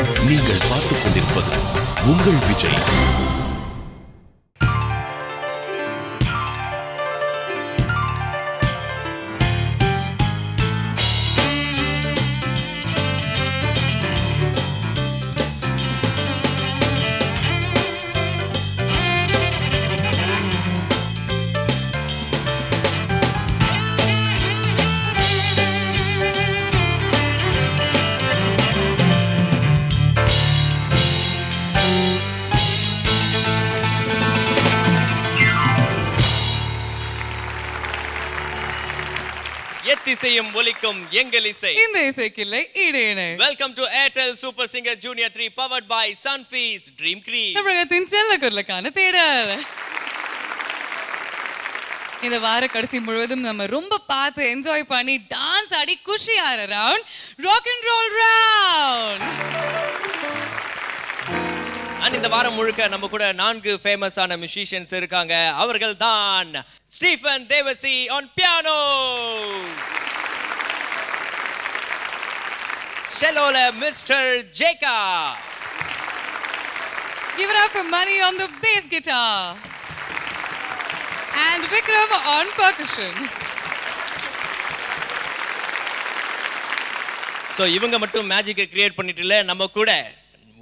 நீங்கள் பார்த்துக் கொண்டிருப்பது உங்கள் விஜய். எத்திசையும் ஒலிக்கும் எங்கள் இசை. இந்த இசைக்கில்லை ஈடேனை. Welcome to Airtel super singer junior 3 powered by Sunfeast dream cream. தமிழகத்தின் செல்ல குரலுக்கான தேடல். இந்த வார கடைசி முழுவதும் நம்ம ரொம்ப பார்த்து என்ஜாய் பண்ணி டான்ஸ் ஆடி குஷி ஆற round rock and roll round. இந்த வாரம் முழுக்க நம்ம கூட 4 ஃபேமஸான மியூசிஷியன்ஸ் இருக்காங்க. அவர்கள் தான் ஸ்டீஃபன் தேவசி ஆன் பியானோ, செல்லோல mister Jeka, Give it up for Mani on the bass guitar and Vikram on percussion. So இவங்க மட்டும் மேஜிக்கை கிரியேட் பண்ணிட்டு இல்லை, நம்ம கூட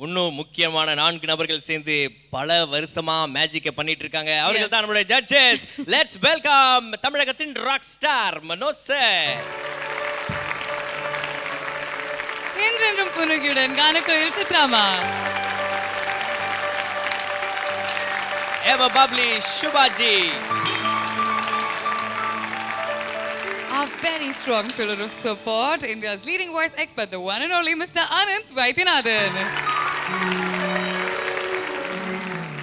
இன்னும் முக்கியமான 4 நபர்கள் சேர்ந்து பல வருஷமா மேஜிக்கை பண்ணிட்டு இருக்காங்க. அவர்கள் தான் நம்மளுடைய ஜட்ஜஸ். லெட்ஸ் வெல்கம் தமிழகத்தின் ராக் ஸ்டார் மனோஜ் சார். என்றென்றும் புன்னகையுடன் கானக்கோயில் சித்ராமா, எவர் பப்ளி சுபாஜி, our very strong pillar of support, India's leading voice expert, the one and only Mr. Ananth Vaidyanathan.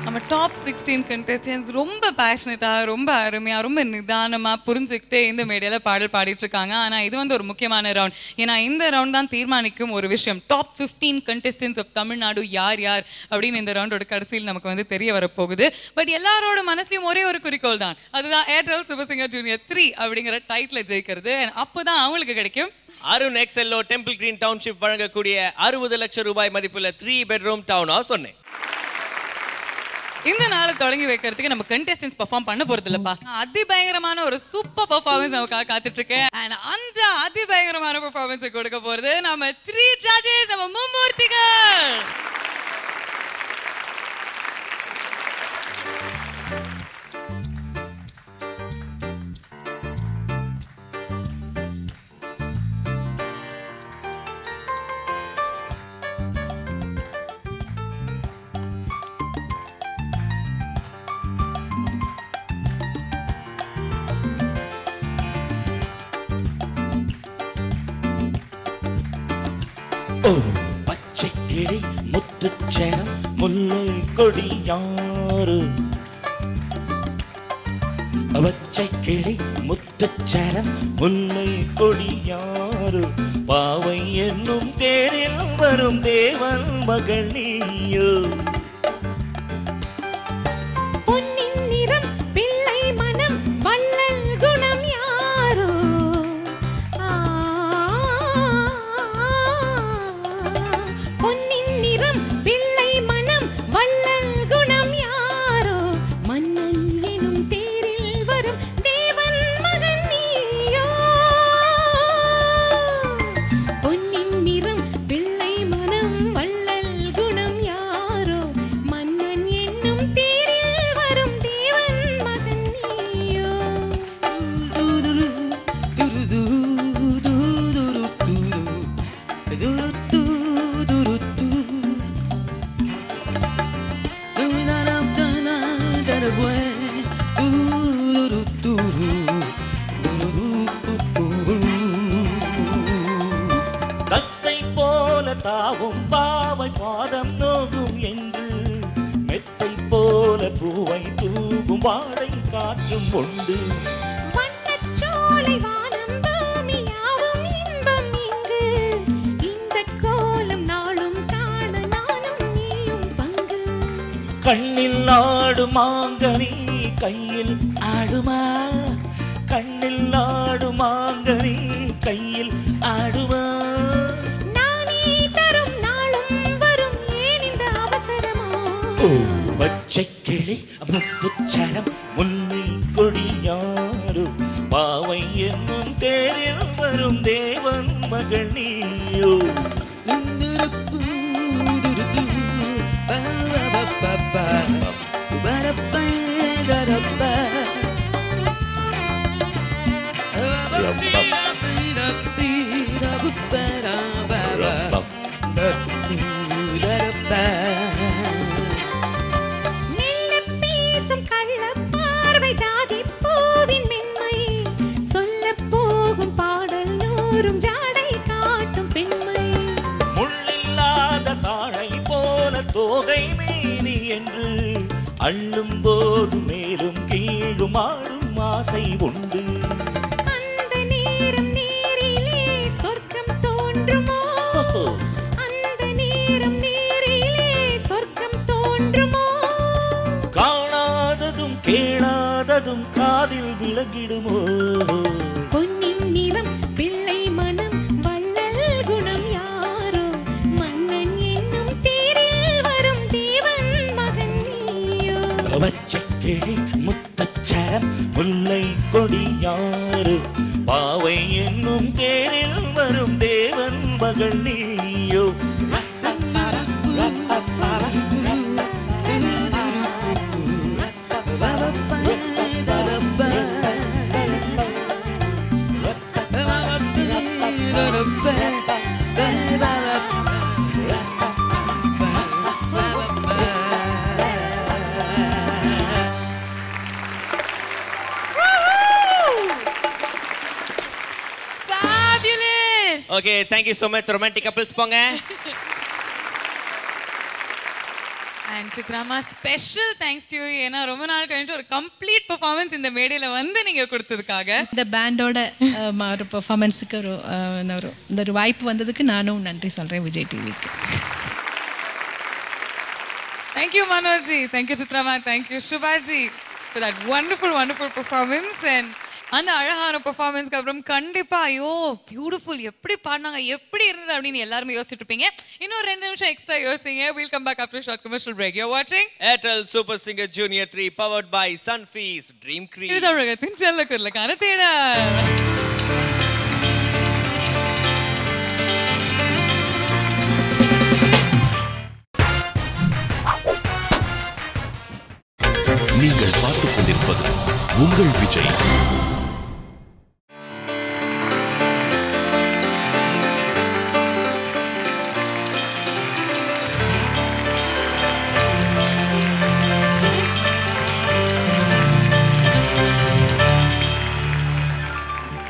நம்ம டாப் 16 contestants ரொம்ப பேஷனட்டா, ரொம்ப அருமையா, ரொம்ப நிதானமா புரிஞ்சுக்கிட்டே இந்த மேடையில பாடல் பாடிட்டு இருக்காங்க. ஆனா இது வந்து ஒரு முக்கியமான ரவுண்ட். ஏன்னா இந்த ரவுண்ட் தான் தீர்மானிக்கும் ஒரு விஷயம். டாப் 15 contestants of தமிழ்நாடு யார் யார் அப்படின்னு இந்த ரவுண்டோட கடைசியில் நமக்கு வந்து தெரிய வரப்போகுது. பட் எல்லாரோட மனசுலயும் ஒரே ஒரு குறிக்கோள் தான், அதுதான் ஏர்டெல் சூப்பர் சிங்கர் ஜூனியர் 3 அப்படிங்கிற டைட்டில் ஜெயிக்கிறது. அப்போதான் அவங்களுக்கு கிடைக்கும் அருண் எக்ஸெல்லோ டெம்பிள் கிரீன் டவுன்ஷிப் வழங்கக்கூடிய 60 லட்சம் ரூபாய் மதிப்புள்ள 3 பெட்ரூம் டவுன் ஹவுஸ். சொன்னேன் இந்த நாளை தொடங்கி வைக்கிறதுக்கு நம்ம கண்டெஸ்டன்ஸ் பெர்ஃபார்ம் பண்ண போறது இல்லப்பா. அதிபயங்கரமான ஒரு சூப்பர் பெர்ஃபார்மன்ஸ் நமக்காக காத்துட்டு இருக்கு. அண்ட் அந்த அதிபயங்கரமான பெர்ஃபார்மன்ஸை கொடுக்க போறது நம்ம 3 ஜட்ஜஸ், நம்ம மும்மூர்த்திகள். ஓ பச்சை கிளி முத்துச்சரம் முல்லை கொடியாறு, பச்சை கிளி முத்துச்சரம் முல்லை கொடியாறு, பாவை என்னும் தேரில் வரும் தேவன் மகள் நீயோ. தத்தை போல தாவும் பாவை பாதம் நோகும் என்று, மெத்தை போல பூவை தூவும் வாடை காற்றும் உண்டு. வண்ணச்சோலை வானம் பூமியாவும் இன்பம் இங்கு, இந்த கோலம் நாளும் காண நானும் நீயும் பங்கு. கண்ணில் ஆடும் மாங்கனி கையில் ஆடுமா, கண்ணில் ஆடும் மாங்கனி கையில் ஆடுமா. நானே தரும் நாளும் வரும் பச்சை கிளி முத்துச்சரம் முல்லை கொடியாரோ பாவை என்னும் தேரில் வரும் தேவன் மகள் நீயோ தோகை மீறி என்று அள்ளும் போது மேலும் கீழும் ஆடும் ஆசை உண்டு அந்த நேரம் நீரிலே சொர்க்கம் தோன்றுமோ அந்த நேரம் நீரிலே சொர்க்கம் தோன்றுமோ காணாததும் கேளாததும் காதில் விளங்கிடுமோ பொன்னின் நிறம் பிள்ளை மனம் வள்ளல் குணம் யாரோ மன்னன் என்னும் தேரில் வரும் தேவன் மகன் நீயோ பச்சைக்கிளி முத்துச்சரம் முல்லை கொடியாறு பாவை என்னும் தேரில் வரும் தேவன் மகள் நீயோ Okay, thank you so much romantic couples போங்க. And Chitrama, special thanks to you. ஏன்னா ரொம்ப நாள் கழிச்சு ஒரு கம்ப்ளீட் பெர்ஃபார்மன்ஸ் இந்த மேடையில வந்து நீங்க கொடுத்ததுக்காக இந்த பேண்டோட ஒரு பெர்ஃபார்மன்ஸுக்கு ஒரு வாய்ப்பு வந்ததுக்கு நானும் நன்றி சொல்றேன் விஜய் டிவிக்கு. Thank you Manojji, thank you Chitrama, thank you Shubhaji for that wonderful performance. And அந்த அழகான பெர்ஃபார்மன்ஸ்க்கு அப்புறம் கண்டிப்பா ஐயோ பியூட்டிஃபுல் எப்படி பாடினாங்க எப்படி இருந்தது அப்படின்னு எல்லாரும் யோசிச்சுட்டு இருப்பீங்க. இன்னும் 2 நிமிஷம் எக்ஸ்ட்ரா யோசிங்க. We'll come back after a short commercial break. You're watching Airtel Super Singer Junior 3 powered by Sunfeast Dream Cream. இது தமிழகத்தின் செல்ல குரலுக்கான தேடல். நீங்கள் பார்த்துக் கொண்டிருப்பது உங்கள் Vijay.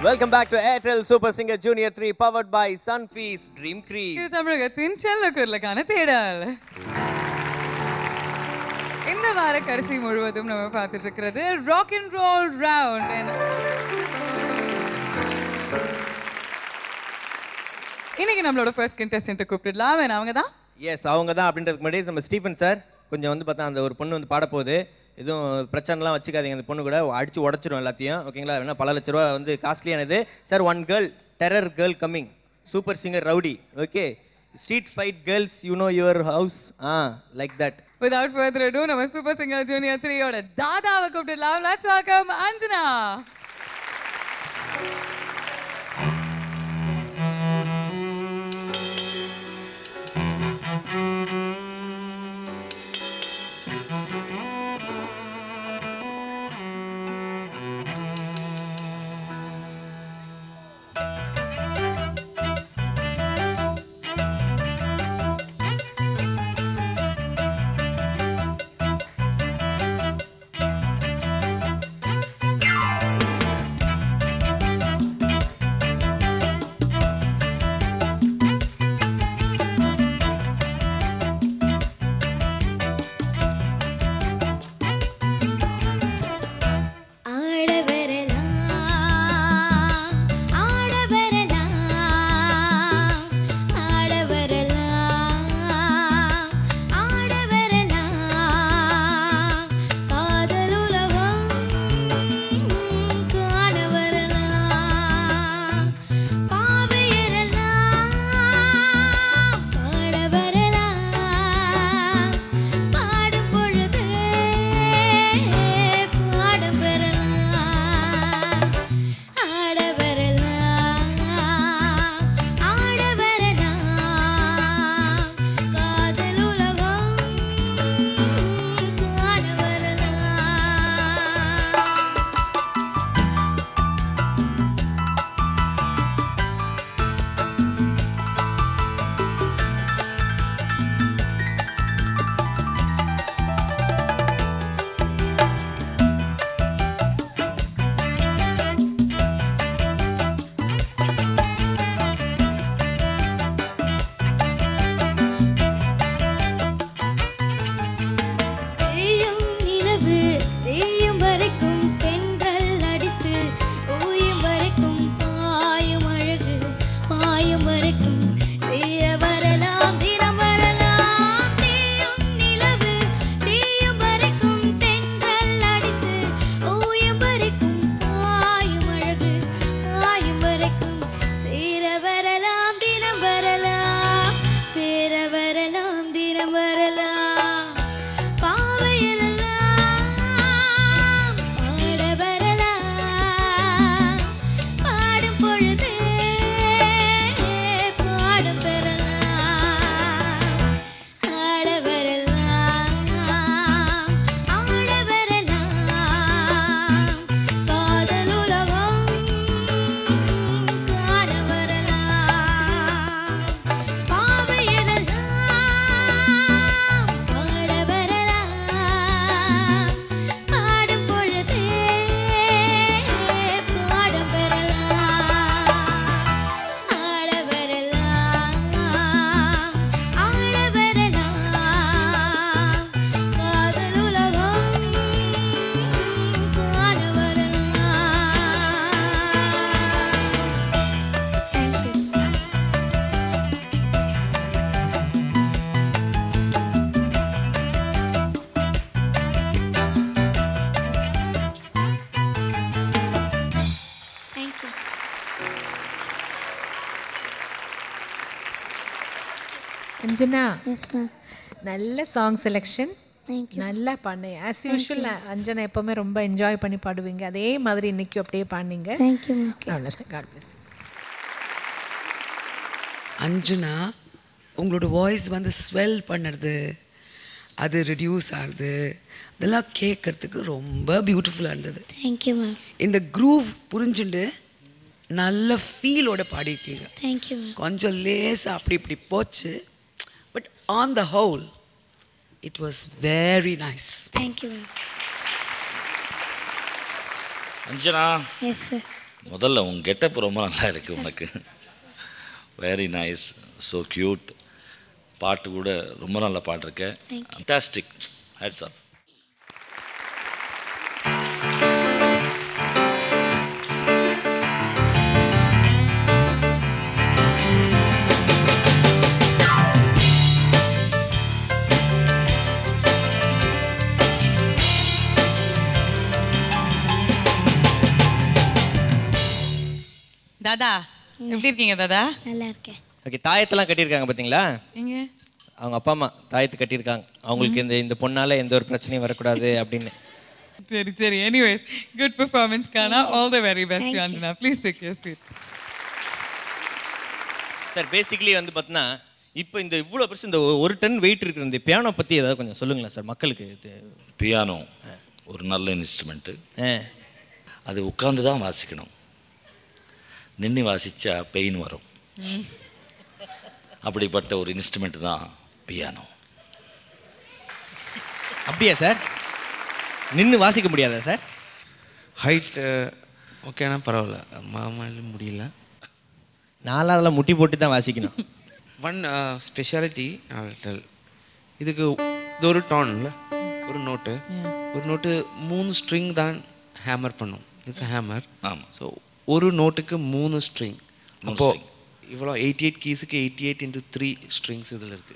Welcome back to Airtel Super Singer Junior 3 powered by Sunfeast Dream Cream. இது தமிழகத்தின் செல்ல குரலுக்கான தேடல். இந்த வார கடைசி முழுவதும் நம்ம பார்த்துட்டு இருக்கிறது ராக் அண்ட் ரோல் ரவுண்ட். இன்னைக்கு நம்மளோட ஃபர்ஸ்ட் கண்டெஸ்டன்ட் கூப்பிடலாம். அவங்க தான் அவங்க தான் அப்படின்றதுக்கு முன்னாடி நம்ம ஸ்டீஃபன் சார் கொஞ்சம் வந்து பார்த்தா அந்த ஒரு பொண்ணு வந்து பாட போகுது. எதுவும் பிரச்சனைலாம் வச்சுக்காதீங்க. அந்த பொண்ணு கூட அடிச்சு உடச்சிரும் எல்லாத்தையும். ஓகேங்களா? வேணா பல லட்ச ரூபா வந்து காஸ்ட்லியானது. Sir one girl terror girl coming super singer rowdy. Okay street fight girls you know your house like that. Without further ado நம்ம சூப்பர் சிங்கர் ஜூனியர் 3 ஓட தாதாவை கூப்பிடலாம். Let's welcome Anjana. Anjana yes ma'am. நல்ல சாங் செலெக்ஷன், தேங்க்யூ. நல்லா பாடுங்க. As usual Anjana எப்போவுமே ரொம்ப enjoy பண்ணி பாடுவீங்க, அதே மாதிரி இன்னைக்கும் அப்படியே பாடுனீங்க. Thank you ma'am. அவ்வளோதான். God bless. அஞ்சனா, உங்களோட வாய்ஸ் வந்து ஸ்வெல் பண்ணுறது, அது ரெடியூஸ் ஆகுது, அதெல்லாம் கேட்குறதுக்கு ரொம்ப பியூட்டிஃபுல்லாக இருந்தது. Thank you ma'am. இந்த க்ரூவ் புரிஞ்சுட்டு நல்ல ஃபீலோட பாடியிருக்கீங்க. Thank you ma'am. கொஞ்சம் லேசாக அப்படி இப்படி போச்சு, but on the whole it was very nice. Thank you ma'am. Anjana, yes sir. முதல்ல உன் கெட்டப் ரொம்ப நல்லா இருக்கு உனக்கு. Very nice, so cute. பாட்டு கூட ரொம்ப நல்ல பாட்டு இருக்கு. ஃபண்டாஸ்டிக். Hats off. தாதா எப்படி இருக்கீங்க தாதா? நல்லா இருக்கேன். ஓகே, தாயத்தெல்லாம் கட்டியிருக்காங்க பார்த்தீங்களா? எங்க அவங்க அப்பா அம்மா தாயத்து கட்டியிருக்காங்க. அவங்களுக்கு இந்த பொண்ணால எந்த ஒரு பிரச்சனையும் வரக்கூடாது அப்படின்னு. சரி சரி. Anyways, good performance Gana. All the very best Anjana. Please take your seat. Sir, basically வந்து பார்த்தீங்கன்னா இப்போ இந்த இவ்வளோ பெருசு இந்த 1 டன் வெயிட் இருக்கிற இந்த பியானோ பற்றி ஏதாவது கொஞ்சம் சொல்லுங்களேன் சார் மக்களுக்கு. பியானோ ஒரு நல்ல இன்ஸ்ட்ருமெண்ட்டு. ஆ, அது உட்காந்து தான் வாசிக்கணும். நின்று வாசித்தா பெயின் வரும். அப்படிப்பட்ட ஒரு இன்ஸ்ட்ருமெண்ட் தான் பியானோ. அப்படியா சார்? நின்று வாசிக்க முடியாதா சார்? ஹைட் ஓகேனா பரவாயில்ல, மாமாலும் முடியல. நானும் அதெல்லாம் முட்டி போட்டு தான் வாசிக்கணும். ஒன் ஸ்பெஷாலிட்டி இதுக்கு இது ஒரு டோன்ல ஒரு நோட்டு, ஒரு நோட்டு 3 ஸ்ட்ரிங் தான் ஹேமர் பண்ணும். It's hammer. ஆமாம். ஸோ ஒரு நோட்டுக்கு 3 ஸ்ட்ரிங். அப்போ string. இவ்வளோ 88 கீஸுக்கு 88 into 3 ஸ்ட்ரிங்ஸ் இதில் இருக்கு.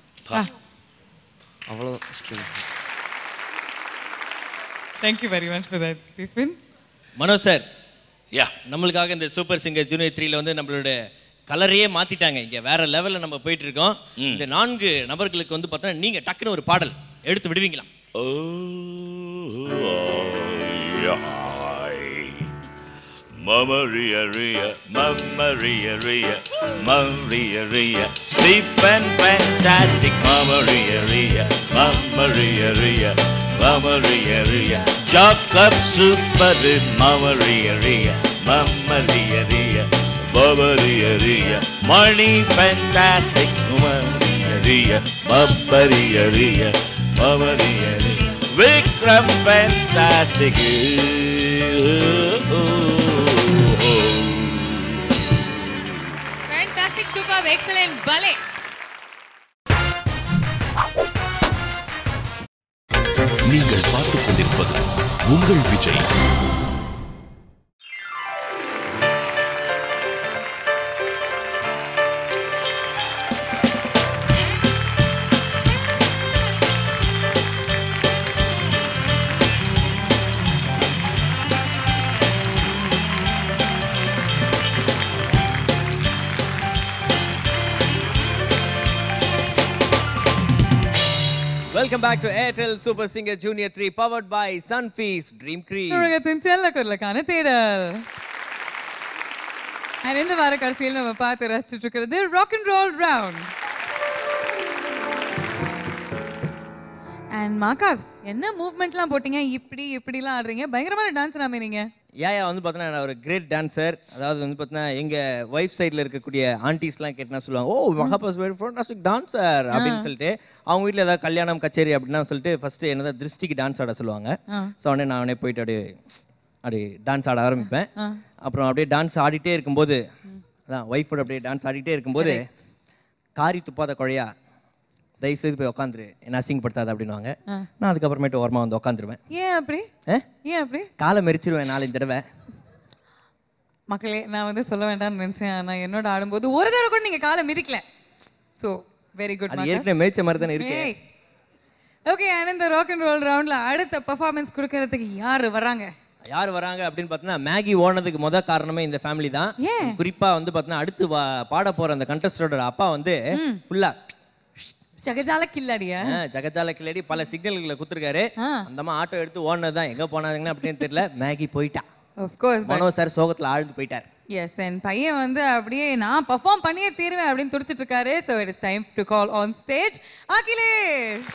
அவ்வளோ string. Thank you very much for that, Stephen. Manoj sir, yeah, நம்மளுக்காக இந்த சூப்பர் சிங்கர் ஜூனியர் 3ல வந்து நம்மளோட கலரையே மாத்திட்டாங்க. இங்க வேற லெவல்ல நம்ம போயிட்டு இருக்கோம். இந்த 4 நபர்களுக்கு வந்து பார்த்தா நீங்க டக்குன்னு ஒரு பாடல் எடுத்து விடுவீங்களா? ஓ Mama Ria Ria, Mama Ria Ria, Maria Ria, sleep and fantastic. Mama Ria Ria, Mama Ria Ria, Mama Ria Ria, chocolate super, Mama Ria Ria, Mama Ria Ria, Mama Ria Ria, money fantastic. Mama Ria Ria, Mama Ria Ria, Mama Ria Ria, Vikram fantastic. Fantastic, superb, excellent, ballet. நீங்கள் பார்த்துக் கொண்டிருப்பது உங்கள் Vijay. Welcome back to Airtel Super Singer Junior 3 powered by Sunfeast Dream Cream. தமிழகத்தின் செல்லக்குரலுக்கான தேடல். And இந்த வார கடைசியில் நம்ம பார்த்து ரசிச்சுட்டு இருக்கிறது rock and roll round. And markups என்ன மூவ்மெண்ட்லாம் போட்டீங்க, இப்படிலாம் ஆடுறீங்க, பயங்கரமான டான்ஸ் நாமே நீங்க. யா வந்து பார்த்தீங்கன்னா நான் ஒரு கிரேட் டான்சர். அதாவது வந்து பார்த்தீங்கன்னா எங்கள் ஒய்ஃப் சைடில் இருக்கக்கூடிய ஆண்டிஸ்லாம் கேட்டுனா சொல்லுவாங்க, ஓ மகாபாஸ் வெரி ஃபண்டாஸ்டிக் டான்சர் அப்படின்னு சொல்லிட்டு. அவங்க வீட்டில் ஏதாவது கல்யாணம் கச்சேரி அப்படின்னா சொல்லிட்டு ஃபஸ்ட்டு என்னதான் திருஷ்டிக்கு டான்ஸ் ஆட சொல்லுவாங்க. ஸோ உடனே நான் உடனே போயிட்டு அப்படியே டான்ஸ் ஆட ஆரம்பிப்பேன். அப்புறம் அப்படியே டான்ஸ் ஆடிட்டே இருக்கும்போது, அதான் ஒய்ஃபோட அப்படியே டான்ஸ் ஆடிட்டே இருக்கும்போது, காரி துப்பாத குழையா தயவுசெய்து போய் உட்காந்துரு, என்ன அசிங்கப்படுத்தாது அப்படின்வாங்க. நான் அதுக்கப்புறமேட்டு ஓரமாக வந்து உட்காந்துருவேன். ஏன் அப்படி காலை மெரிச்சிருவேன் 4 தடவை. மக்களே, நான் வந்து சொல்ல வேண்டாம்னு நினைச்சேன், ஆனால் என்னோட ஆடும்போது ஒரு தடவை கூட நீங்கள் காலை மிதிக்கல. So very good. அது ஏற்கனவே மேய்ச்ச மாதிரி தானே இருக்கு. ஓகே, ஆனால் இந்த ராக் அண்ட் ரோல் ரவுண்டில் அடுத்த பர்ஃபார்மன்ஸ் கொடுக்கறதுக்கு யார் வராங்க அப்படின்னு பார்த்தீங்கன்னா, மேகி ஓடுனதுக்கு முதல் காரணமே இந்த ஃபேமிலி தான். குறிப்பாக வந்து பார்த்தீங்கன்னா அடுத்து பாட போகிற அந்த கண்டஸ்டோட அப்பா வந்து ஃபுல்லாக ஜகஜால கில்லாடியா? ஜகஜால கில்லாடி பல சிக்னல்களை குத்துருக்காரு. அந்தமா ஆட்டோ எடுத்து ஓடுனதுதான் எங்க போனாங்கன்னு அப்படின்னு தெரியல. மேகி போயிட்டா. Of course. மனோ சார் சோகத்துல ஆழ்ந்து போயிட்டார். Yes, and பையன் வந்து அப்படியே நான் பெர்ஃபார்ம் பண்ணியே தீருவேன் அப்படின்னு துடிச்சிட்டு இருக்காரு. So it is time to call on stage Akhilesh.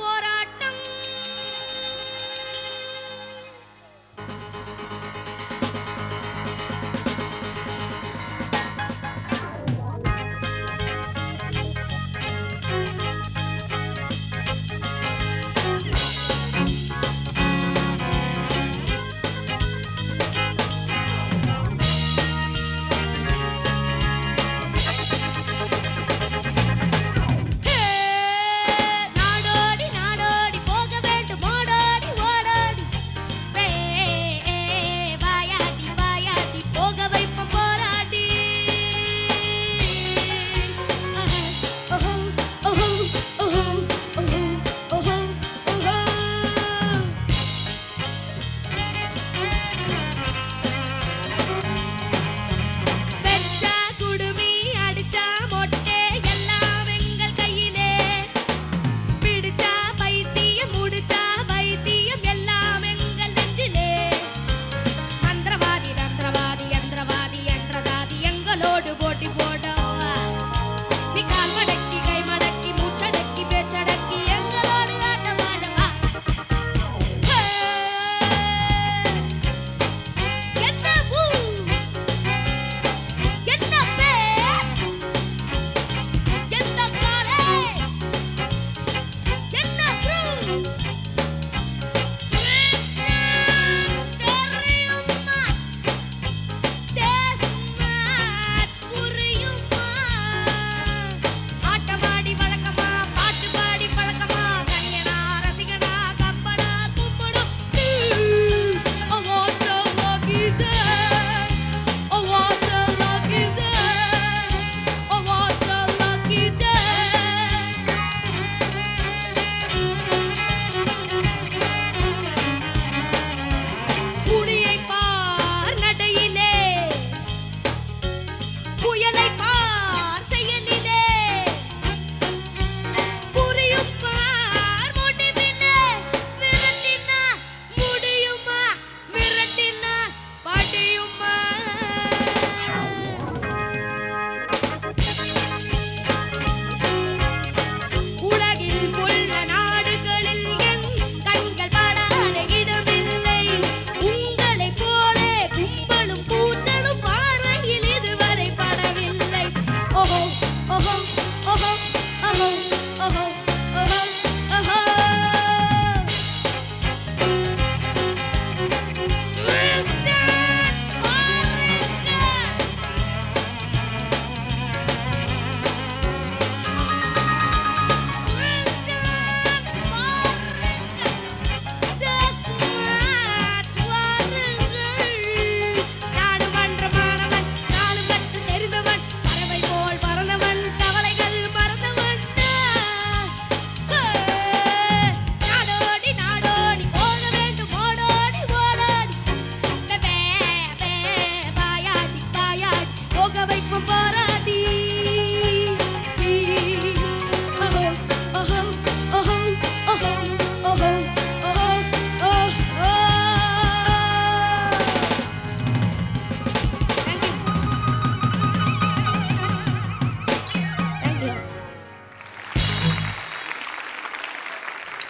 போராட்டம்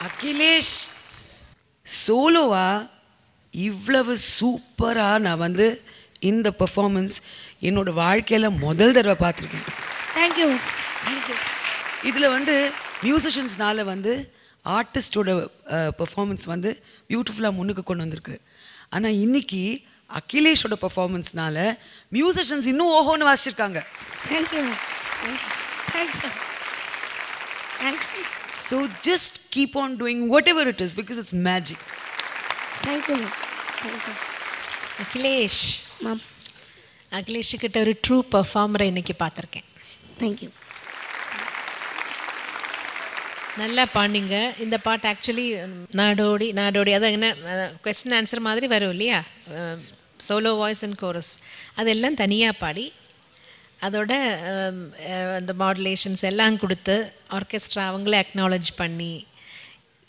அகிலேஷ் சோலோவா இவ்வளவு சூப்பராக நான் வந்து இந்த பெர்ஃபார்மன்ஸ் என்னோட வாழ்க்கையில் முதல் தடவை பார்த்துருக்கேன். Thank you thank you. இதில் வந்து மியூசிஷியன்ஸ்னால வந்து ஆர்டிஸ்டோட பெர்ஃபார்மன்ஸ் வந்து பியூட்டிஃபுல்லாக முன்னுக்கு கொண்டு வந்திருக்கு. ஆனால் இன்னைக்கு அகிலேஷோட பெர்ஃபார்மன்ஸ்னால மியூசிஷியன்ஸ் இன்னும் ஓஹோன்னு வாசிச்சிருக்காங்க. Thank you thanks thanks. So just keep on doing whatever it is because it's magic. Thank you thank you. Akhilesh ma'am, அகிலேஷுக்கிட்ட ஒரு ட்ரூ பர்ஃபார்மரை இன்னைக்கு பார்த்துருக்கேன். தேங்க்யூ. நல்லா பாண்டிங்க. இந்த பாட்டு ஆக்சுவலி நாடோடி நாடோடி அது என்ன கொஸ்டின் ஆன்சர் மாதிரி வரும் இல்லையா, சோலோ வாய்ஸ் அண்ட் கோரஸ் அதெல்லாம் தனியாக பாடி அதோட அந்த மாடுலேஷன்ஸ் எல்லாம் கொடுத்து ஆர்கெஸ்ட்ரா அவங்களே அக்னாலஜ் பண்ணி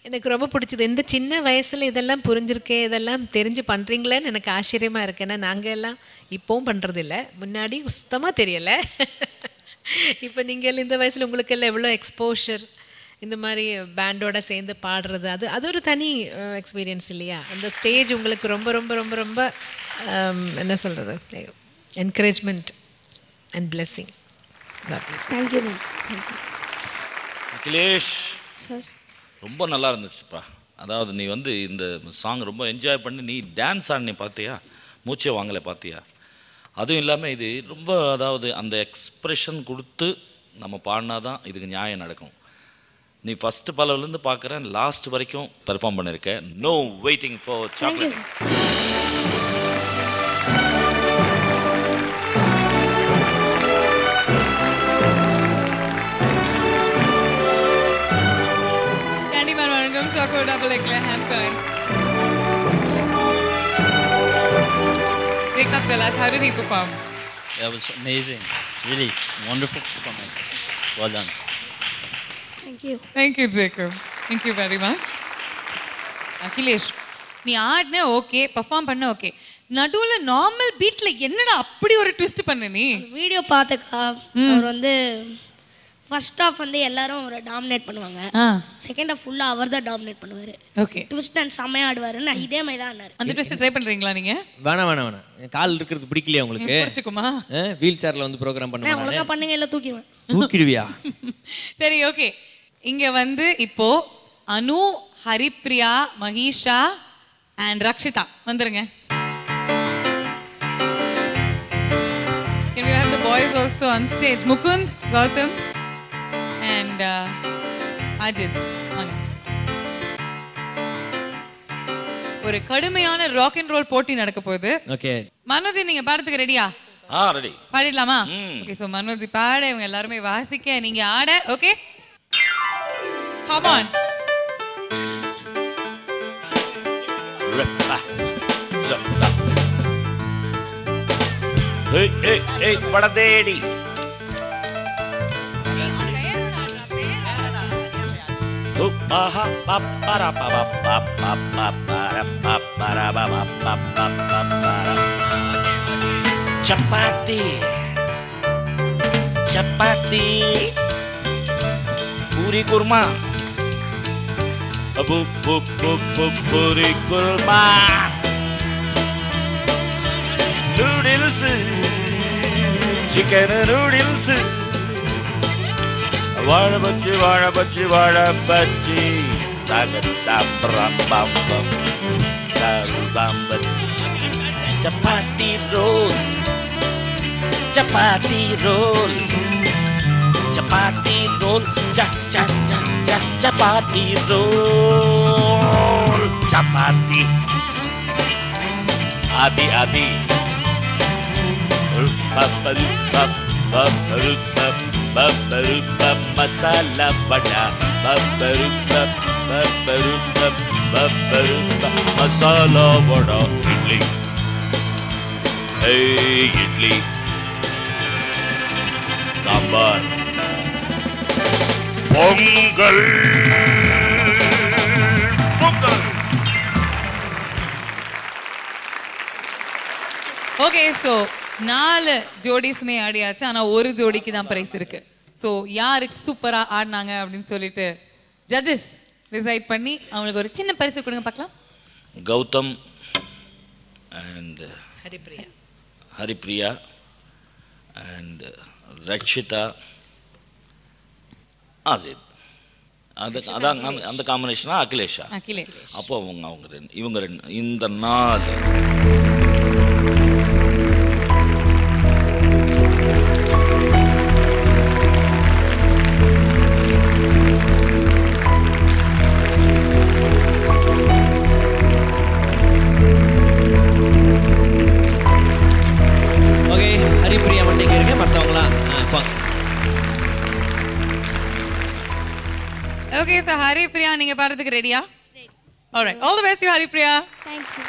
எனக்கு ரொம்ப பிடிச்சது. இந்த சின்ன வயசில் இதெல்லாம் புரிஞ்சிருக்கே, இதெல்லாம் தெரிஞ்சு பண்ணுறீங்களேன்னு எனக்கு ஆச்சரியமாக இருக்குது. ஏன்னா நாங்கள் எல்லாம் இப்போவும் பண்ணுறதில்ல, முன்னாடி சுத்தமாக தெரியலை. இப்போ நீங்கள் இந்த வயசில் உங்களுக்கெல்லாம் எவ்வளோ எக்ஸ்போஷர், இந்த மாதிரி பேண்டோட சேர்ந்து பாடுறது, அது ஒரு தனி எக்ஸ்பீரியன்ஸ் இல்லையா? அந்த ஸ்டேஜ் உங்களுக்கு ரொம்ப ரொம்ப ரொம்ப ரொம்ப என்ன சொல்கிறது, encouragement and blessing. Thank you ma'am. Thank you Akhilesh. Sir. ரொம்ப நல்லா இருந்துச்சுப்பா. அதாவது நீ வந்து இந்த சாங் ரொம்ப என்ஜாய் பண்ணி நீ டான்ஸ் ஆடி பார்த்தியா, மூச்சை வாங்கலை பார்த்தியா? அதுவும் இல்லாமல் இது ரொம்ப, அதாவது அந்த எக்ஸ்ப்ரெஷன் கொடுத்து நம்ம பாடினா தான் இதுக்கு நியாயம் நடக்கும். நீ ஃபஸ்ட்டு பலவிலேருந்து பார்க்குறேன், லாஸ்ட் வரைக்கும் பெர்ஃபார்ம் பண்ணியிருக்கேன். No waiting for chocolate. Candyman வழங்கும் Choco Double Eclair Hamper. Jacob, tell us, how did he perform? That was amazing. Really wonderful performance. Well done. Thank you. Thank you, Jacob. Thank you very much. Akhilesh, நீ ஆடின okay, perform பண்ண okay, நடுவுல normal பீட்ல என்னடா அப்படி ஒரு twist பண்ண நீ? Video பார்த்தக்கா, அவர் வந்து ஃபர்ஸ்ட் ஹாஃப் வந்து எல்லாரும் அவரை டாமினேட் பண்ணுவாங்க, செகண்ட் ஹாஃப் ஃபுல்லா அவர் தான் டாமினேட் பண்ணுவாரு. ஓகே, ட்விஸ்ட் அண்ட் செமையா ஆடுவாரு. நான் இதே மாதிரி தான் ஆனாரு. அந்த ட்விஸ்ட் ட்ரை பண்றீங்களா நீங்க? வேணாம், கால் இருக்கிறது பிடிக்கலையா உங்களுக்கு? பிடிச்சுக்குமா? வீல் சேர்ல வந்து ப்ரோகிராம் நான் பண்ணுவாங்க. ஒழுங்கா பண்ணுங்க, இல்ல தூக்கிடுவேன். தூக்கிடுவியா? சரி, ஓகே. இங்க வந்து இப்போ அனு, ஹரிப்ரியா, மஹீஷா அண்ட் ரக்ஷிதா வந்துருங்க. Can we have the boys also on stage? Mukund, Gautam and Ajit. ஒரு கடுமையான ராக் அண்ட் ரோல் போட்டி நடக்க போகுது. ஓகே. மனோஜ், நீங்க பாடுறதுக்கு ரெடியா? ரெடி. பாடிடலாமா? ஓகே, சோ மனோஜ் பாட, இவங்க எல்லாரும் வாசிக்க, நீங்க ஆட. Okay, come on. ஏய் படதேடி. Chapati chapati puri kurma, puri kurma, noodles, chicken noodles, வாழ பஜ்ஜி வாழ பஜ்ஜி வாழ bajji, chapati roll, chapati roll, chapati roll, chapati roll, chapati ஆதி ஆதி, மசாலா வடா, மசாலா வடா, இட்லி, இட்லி, சாம்பார், பொங்கல், பொங்கல். ஓகே, சோ 4 ஜோடிஸுமே ஆடியாச்சு. ஆனா ஒரு ஜோடிக்கு தான் பிரைஸ் இருக்கு. சோ யாருக்கு சூப்பரா ஆடினாங்க அப்படின்னு சொல்லிட்டு ஜட்ஜஸ் டிசைட் பண்ணி அவங்களுக்கு ஒரு சின்ன பரிசு கொடுங்க பார்க்கலாம். Gautham and Haripriya and Rakshitha, Ajith. அதான் அந்த காம்பினேஷனா அகிலேஷா? அகிலேஷ். அப்போ இவங்க ரெண்டு இந்த 4. ஓகே, ஹரிப்ரியா மட்டும் இங்க இருக்கு, மற்றவங்களாம் ஓகே, சோ ஹரிப்ரியா, நீங்க பாடுறதுக்கு ரெடியா? Alright, all the best you Haripriya. Thank you.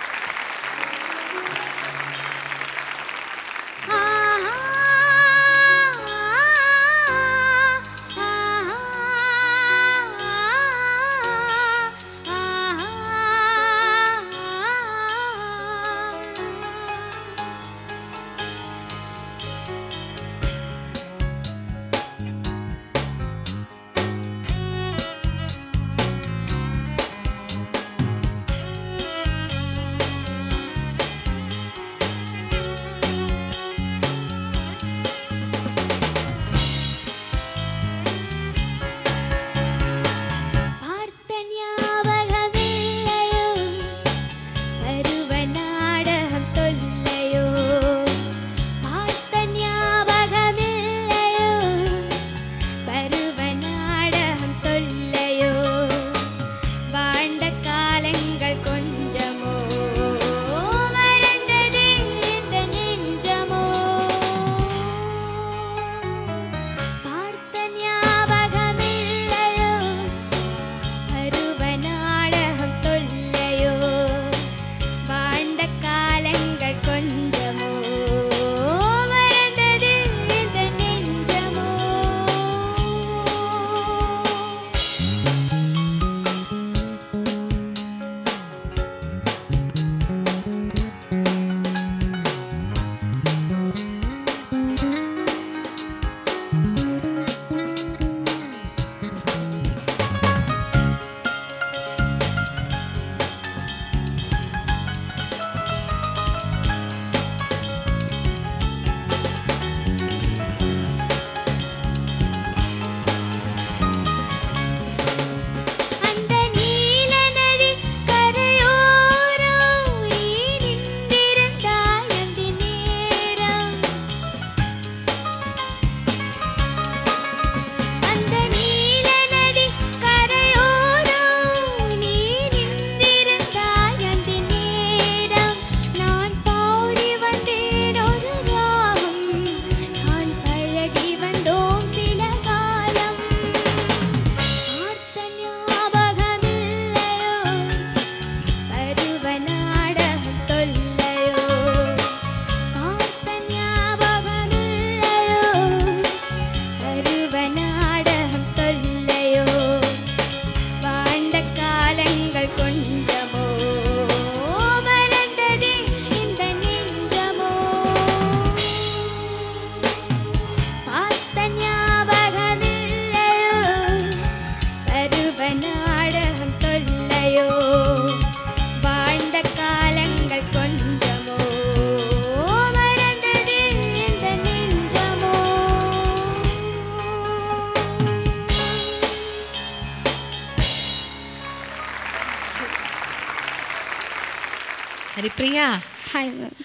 Haripriya hi ma'am.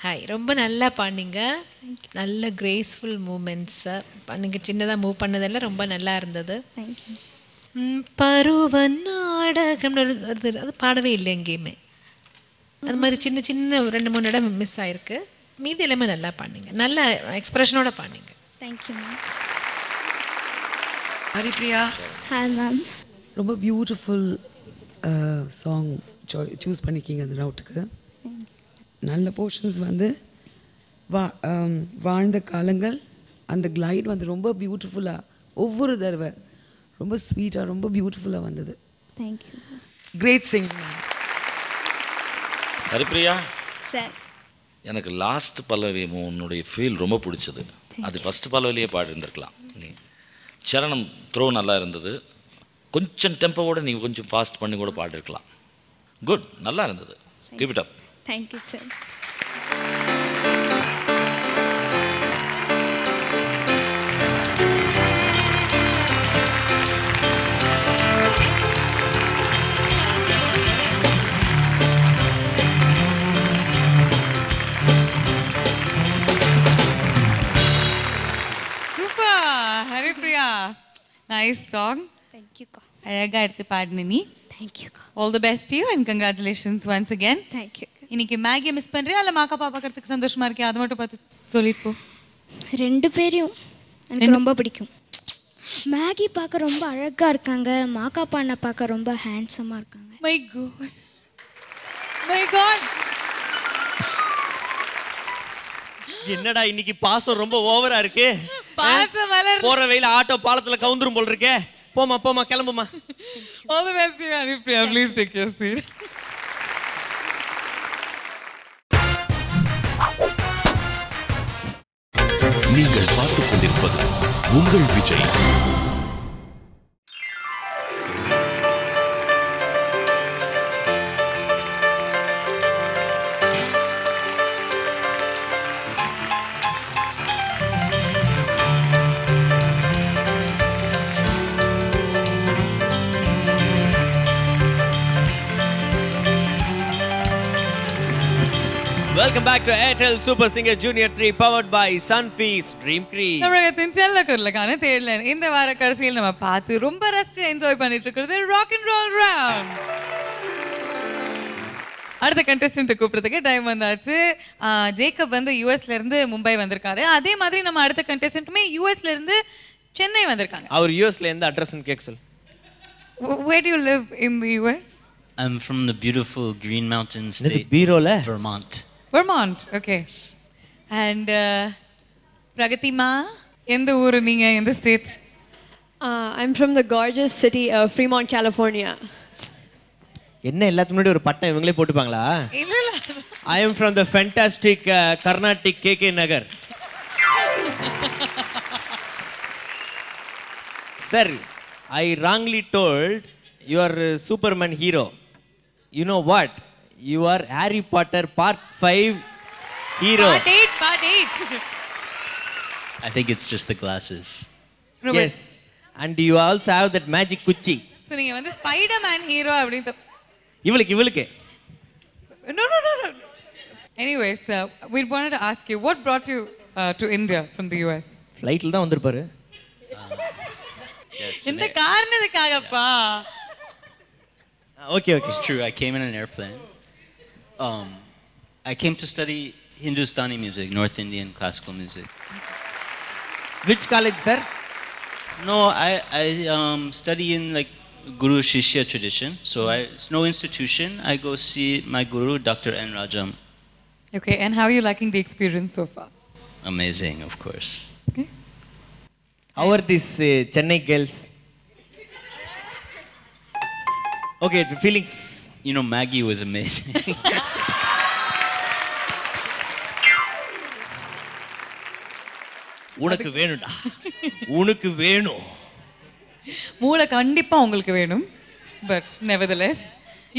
Hi, ரொம்ப நல்லா பாடினீங்க. நல்ல கிரேஸ்ஃபுல் மூமெண்ட்ஸை பண்ணுங்க. சின்னதாக மூவ் பண்ணதெல்லாம் ரொம்ப நல்லா இருந்தது. தேங்க்யூ. பருவ நாடகம்னு அது பாடவே இல்லை எங்கேயுமே. அது மாதிரி சின்ன சின்ன 2-3 இடம் மிஸ் ஆயிருக்கு. மீதி எல்லாமே நல்லா பாடினீங்க. நல்ல எக்ஸ்பிரஷனோட பாடினீங்க. Thank you ma'am. Haripriya, hi ma'am. ரொம்ப பியூட்டிஃபுல் சாங் சூஸ் பண்ணிக்கிங்க அந்த ரவுட்டுக்கு. நல்ல போர்ஷன்ஸ் வந்து வாழ்ந்த காலங்கள், அந்த கிளைட் வந்து ரொம்ப பியூட்டிஃபுல்லாக ஒவ்வொரு தடவை ரொம்ப ஸ்வீட்டாக ரொம்ப பியூட்டிஃபுல்லாக வந்தது. Thank you. Great sing. Haripriya sir, எனக்கு லாஸ்ட் பல்லவி உன்னுடைய ஃபீல் ரொம்ப பிடிச்சது. அது ஃபஸ்ட் பல்லவிலேயே பாடிருந்துருக்கலாம். சரணம் த்ரோ நல்லா இருந்தது. கொஞ்சம் டெம்போவோட நீங்கள் கொஞ்சம் ஃபாஸ்ட் பண்ணி கூட பாடிருக்கலாம். குட், நல்லா இருந்தது. Keep it up. Thank you sir. Haripriya, nice song. தேங்க்யூக்கா. அழகா எடுத்து பாடின நீ. தேங்க்யூக்கா. All the best you and congratulations once again. Thank you. இன்னைக்கு மேகியை மிஸ் பண்றியா இல்லை மாக்காப்பா பார்க்கறதுக்கு சந்தோஷமா இருக்கியா? அதை மட்டும் பார்த்து சொல்லிட்டு போ. 2 பேரையும் எனக்கு ரொம்ப பிடிக்கும். மேகி பார்க்க ரொம்ப அழகா இருக்காங்க, மாக்காப்பா அண்ணா பார்க்க ரொம்ப ஹேண்ட்ஸமாக இருக்காங்க. My god, my god. என்னடா இன்னைக்கு பாசம் ரொம்ப ஓவரா இருக்கு. பாசம் வளர். போற வெயில ஆட்டோ பாலத்துல கவுந்துரும் போல் இருக்கே. போமா போமா கிளம்புமா. All the best to you, Haripriya. Please take your seat. நீங்கள் பார்த்துக் கொண்டிருப்பது உங்கள் Vijay. Welcome back to Airtel Super Singer Junior 3 powered by Sunfeast Dream Cream. தமிழகத்தின் செல்ல குரலுக்கான தேடலன் இந்த வார கடைசியில் நம்ம பார்த்து ரொம்ப ரசிச்சு என்ஜாய் பண்ணிட்டு இருக்கிறது ராக் அண்ட் ரோல் ரவுண்ட். அடுத்த கண்டெஸ்டன்ட் கூப்பிடுறதுக்கு டைம் வந்தாச்சு. ஜேக்கப் வந்து யூஎஸ்ல இருந்து மும்பை வந்திருக்காரு. அதே மாதிரி நம்ம அடுத்த கண்டெஸ்டன்ட்டுமே யூஎஸ்ல இருந்து சென்னை வந்திருக்காங்க. அவர் யூஎஸ்ல எந்த அட்ரஸ்னு கேட்க சொல். Where do you live in the US? I'm from the beautiful Green Mountain state, Vermont. Vermont, okay. And Pragatima, எந்த ஊரு நீங்க, எந்த state? I'm from the gorgeous city of Fremont, California. என்ன எல்லாத்துக்கு முன்னாடி ஒரு பட்டம் இவங்களே போட்டுப்பாங்களா? இல்ல இல்ல. I am from the fantastic Carnatic KK Nagar. Sir, I wrongly told you are Superman hero. You know what? You are Harry Potter Part 5 hero. Part 8. I think it's just the glasses. Yes. And you also have that magic kuchi. So நீங்க வந்து Spiderman hero அப்படி இவளுக்கு No. Anyways, we wanted to ask you, what brought you to India from the US? Flightல தான் வந்திருப்பாரு. Yes. இந்த காரணத்துக்காகப்பா. Okay. It's true. I came in an airplane. I came to study Hindustani music, North Indian classical music. Which college, sir? No, I study in like Guru Shishya tradition. So it's no institution. I go see my guru, Dr. N. Rajam. Okay, and how are you liking the experience so far? Amazing, of course. Okay. How are these Chennai girls? Okay, the feelings. You know, Maggie was amazing. உனக்கு வேணும்டா. உனக்கு வேணும். மூளை கண்டிப்பா உங்களுக்கு வேணும். But nevertheless,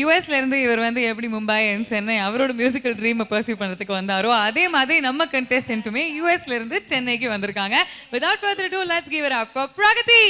யூஎஸ்ல இருந்து இவர் வந்து எப்படி மும்பை அண்ட் சென்னை அவரோட மியூசிக்கல் ட்ரீமை பர்சியூ பண்ணுறதுக்கு வந்தாரோ அதே மாதிரி நம்ம கண்டெஸ்டன்ட்டுமே யூஎஸ்ல இருந்து சென்னைக்கு வந்திருக்காங்க. Without further ado, let's give it up for Pragati.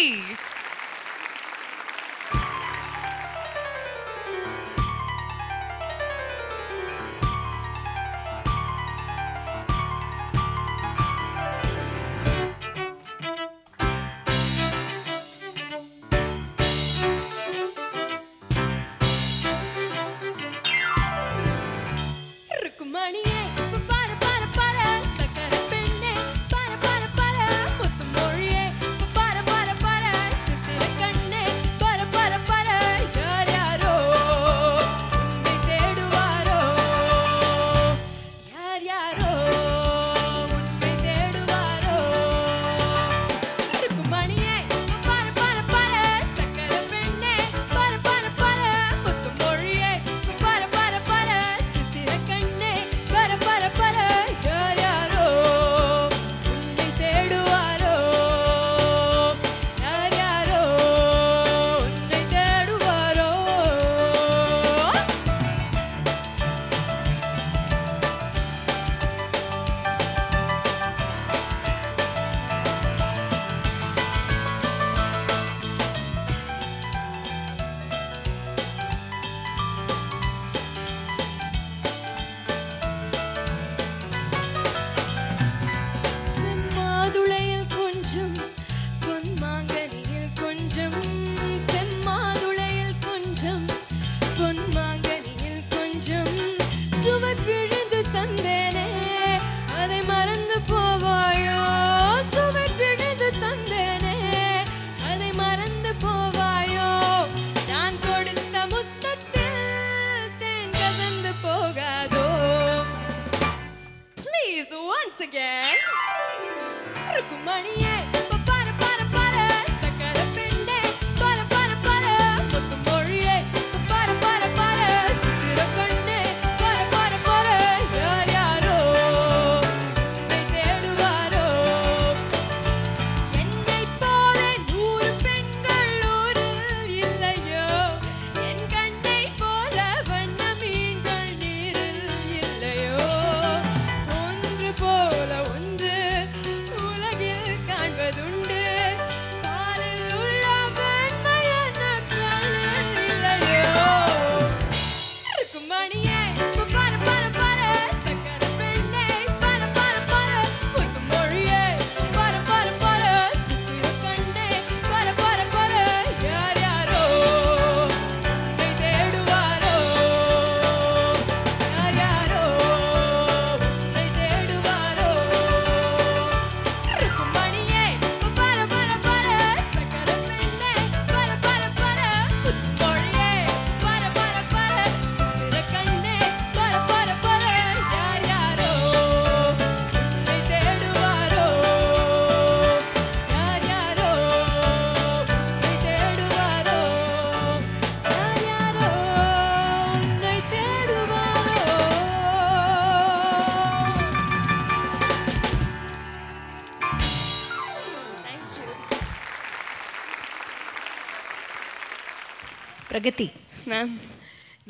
Pragati ma'am.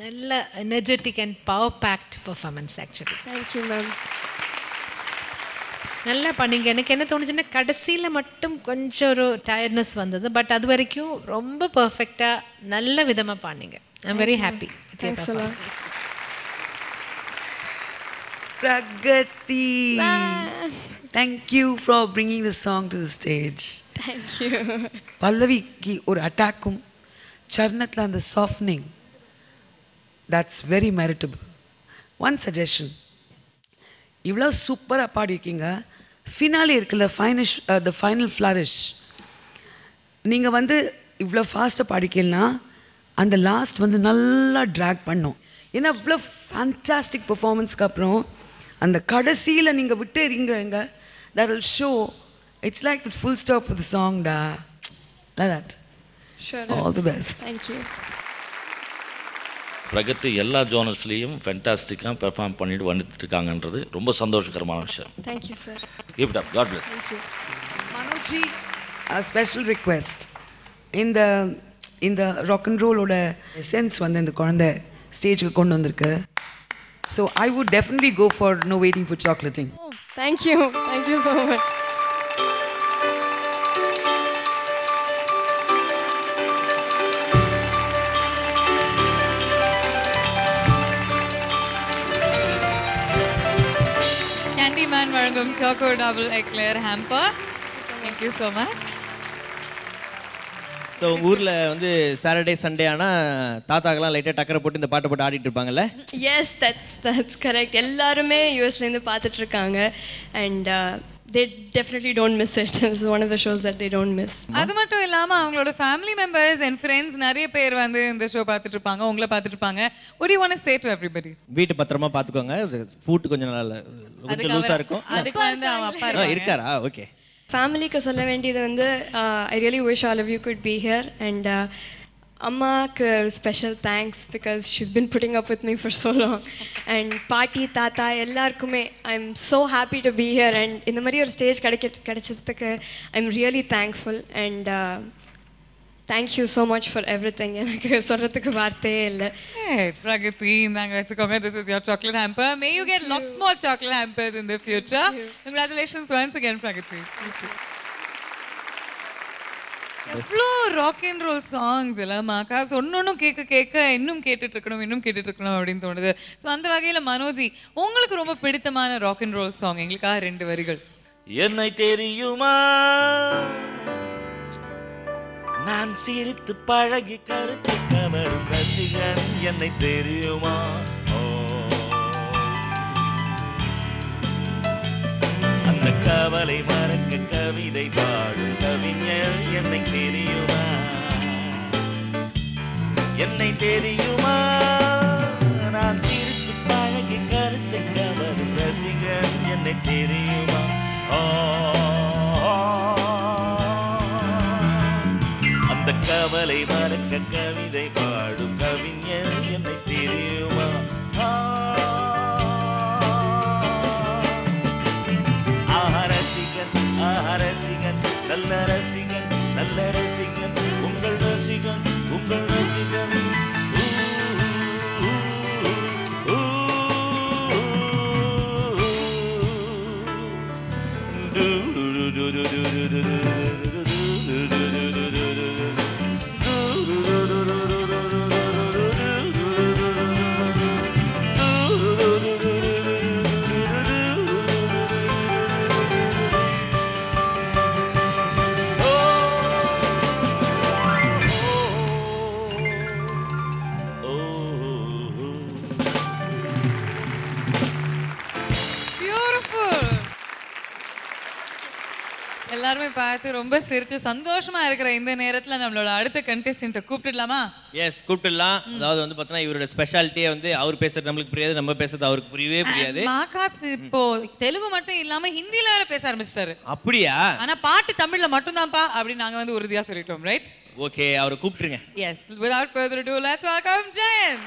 நல்ல energetic and power packed performance actually. Thank you ma'am. நல்லா பண்ணீங்க. எனக்கு என்ன தோணுச்சுன்னா கடைசியில் மட்டும் கொஞ்சம் ஒரு டயர்ட்னஸ் வந்தது. பட் அது வரைக்கும் ரொம்ப பர்ஃபெக்டாக நல்ல விதமாக பண்ணீங்க. I am very happy. Pragati, thank you for bringing the song to the stage. Thank you. பல்லவிக்கு ஒரு அட்டாக்கும் சரணத்தில் அந்த softening, that's very meritable. One suggestion, இவ்வளோ சூப்பராக பாடியிருக்கீங்க, ஃபினாலே இருக்குல்ல, த ஃபைனல் ஃப்ளரிஷ், நீங்கள் வந்து இவ்வளோ ஃபாஸ்ட்டாக பாடிக்கலனா அந்த லாஸ்ட் வந்து நல்லா ட்ராக் பண்ணும். ஏன்னா இவ்வளோ ஃபேண்டாஸ்டிக் பெர்ஃபார்மன்ஸ்க்கு அப்புறம் அந்த கடைசியில் நீங்கள் விட்டு இருங்க, that will show it's like the full stop for the song da, like that. Sure. All the best. Thank you. Pragati எல்லா ஜோனர்ஸ்லேயும் ஃபென்டாஸ்டிக்காக பெர்ஃபார்ம் பண்ணிட்டு வந்துட்டு இருக்காங்கன்றது ரொம்ப சந்தோஷகரமான விஷயம். Thank you, sir. Keep it up. God bless. Thank you. Manojji, a special request. இந்த rock and ரோலோட essence வந்து இந்த குழந்தை ஸ்டேஜுக்கு கொண்டு வந்திருக்கு. So I would definitely go for no waiting for சாக்லேட்டிங். Thank you. Thank you so much. Candyman வழங்கும் Choco Double Eclair Hamper. Thank you so much. So ஊரில் வந்து சாட்டர்டே சண்டே ஆனால் தாத்தாக்கெல்லாம் லைட்டாக டக்கரை போட்டு இந்த பாட்டை போட்டு ஆடிட்டு இருப்பாங்கல்ல? Yes, that's correct. எல்லாருமே யூஎஸ்லேருந்து பார்த்துட்டு இருக்காங்க and they definitely don't miss it. It's one of the shows that they don't miss. அது மட்டும் இல்லாம அவங்களோட ஃபேமிலி மெம்பர்ஸ் அண்ட் ஃப்ரெண்ட்ஸ் நிறைய பேர் வந்து இந்த ஷோ பார்த்துட்டு இருப்பாங்க, உங்களை பார்த்துட்டு இருப்பாங்க. What do you want to say to everybody? வீட்டு பத்திரமா பார்த்துக்கோங்க. ஃபுட் கொஞ்சம் நல்லா கொஞ்சம் லூஸாக இருக்கும். அதுக்கு வந்து அவன் அப்பா இருக்காரா? ஓகே. ஃபேமிலிக்கு சொல்ல வேண்டியது வந்து I really wish all of you could be here and அம்மாவுக்கு special thanks because she's been putting up with me for so long and பாட்டி தாத்தா எல்லாருக்குமே I am so happy to be here and இந்த மாதிரி ஒரு stage கிடைச்சதுக்கு I am really thankful and thank you so much for everything. எனக்கு சொல்கிறதுக்கு வார்த்தையே இல்லை. Pragati, இந்தாங்க வச்சுக்கோங்க. This is your chocolate hamper. May you get lots more chocolate hampers in the future. Congratulations once again, Pragati. எவ்வளோ rock and role songs எல்லாம் மாக்காஸ் ஒன்னொன்னும் கேட்க இன்னும் கேட்டுட்டு இருக்கணும் அப்படின்னு தோணுது. ஸோ அந்த வகையில் மனோஜி, உங்களுக்கு ரொம்ப பிடித்தமான ராக் அண்ட் ரோல் சாங் எங்களுக்காக 2 வரிகள். என்னை தெரியுமா நான் சிரித்து பழகி கருத்து கவரும் ரசிகன், என்னை தெரியுமா அந்த கவலை மறக்க கவிதை பாடும் கவிஞர், என்னை தெரியுமா என்னை தெரியுமா நான் சிரித்து பழகி கருத்து கவரும் ரசிகன், என்னை தெரியுமா அந்த கவலை மறக்க கவிதை பாடும் கவிஞர், என்னை தெரியுமா ரசிகன் ரசிகன் நல்ல ரசிகன் நல்ல ரசிகன் உங்கள் ரசிகன் உங்கள் ரசிகன் எல்லாருமே பார்த்து ரொம்ப சிரிச்சு சந்தோஷமா இருக்கிற இந்த நேரத்துல நம்மளோட அடுத்த கண்டெஸ்டன்ட்டை கூப்பிட்டுடலாமா? எஸ், கூப்பிட்டுடலாம். அதாவது வந்து பார்த்தீங்கன்னா இவரோட ஸ்பெஷாலிட்டியே வந்து அவர் பேசுறது நம்மளுக்கு புரியாது, நம்ம பேசுறது அவருக்கு புரியவே புரியாது. மாகாப்ஸ் இப்போ தெலுங்கு மட்டும் இல்லாம ஹிந்தில வேற பேச ஆரம்பிச்சிட்டாரு. அப்படியா? ஆனா பாட்டு தமிழ்ல மட்டும் தான்ப்பா அப்படின்னு நாங்க வந்து உறுதியா சொல்லிட்டோம். ரைட்? ஓகே, அவரை கூப்பிட்டுருங்க. Yes, without further ado, let's welcome Jayant.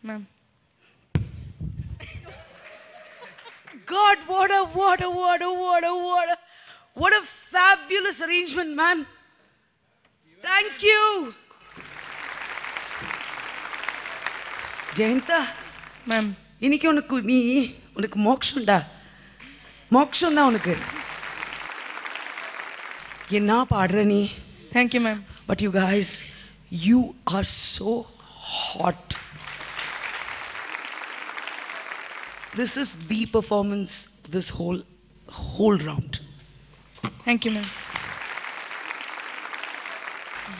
Ma'am God, what a fabulous arrangement, man. Thank you. ஜெயந்தா मैम இன்னைக்கு உனக்கு மோட்சம்டா மோட்சம் தான் உனக்கு என்ன பாடுற நீ thank you ma'am But you guys, you are so hot. This is the performance this whole round. Thank you ma'am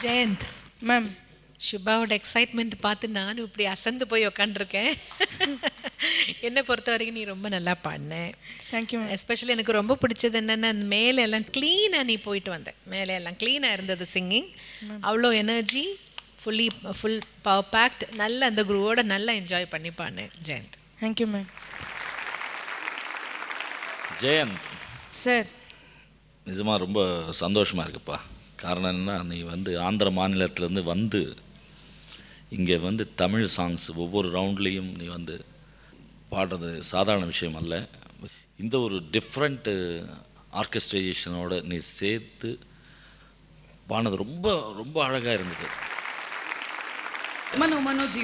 Jayanth ma'am சுபாவோட எக்ஸைட்மெண்ட் பார்த்து நானும் இப்படி அசந்து போய் உக்காண்டிருக்கேன். என்னை பொறுத்த வரைக்கும் நீ ரொம்ப நல்லா பாடின. Thank you ma'am. எஸ்பெஷலி எனக்கு ரொம்ப பிடிச்சது என்னென்னா அந்த மேலே எல்லாம் க்ளீனாக நீ போயிட்டு வந்த, மேலே எல்லாம் க்ளீனாக இருந்தது சிங்கிங். அவ்வளோ எனர்ஜி, ஃபுல் பவர் பேக்ட், நல்ல அந்த குரூவோட நல்லா என்ஜாய் பண்ணி பாடினேன் Jayanth. Thank you ma'am. Jayanth sir நிஜமாக ரொம்ப சந்தோஷமாக இருக்குப்பா. காரணம் என்னன்னா, நீ ஆந்திர மாநிலத்திலேருந்து இங்கே தமிழ் சாங்ஸ் ஒவ்வொரு ரவுண்ட்லேயும் நீ பாடுறது சாதாரண விஷயம் அல்ல. இந்த ஒரு டிஃப்ரெண்ட்டு ஆர்கெஸ்ட்ரேஷனோட நீ சேர்த்து பாடினது ரொம்ப ரொம்ப அழகாக இருந்தது. மனோஜி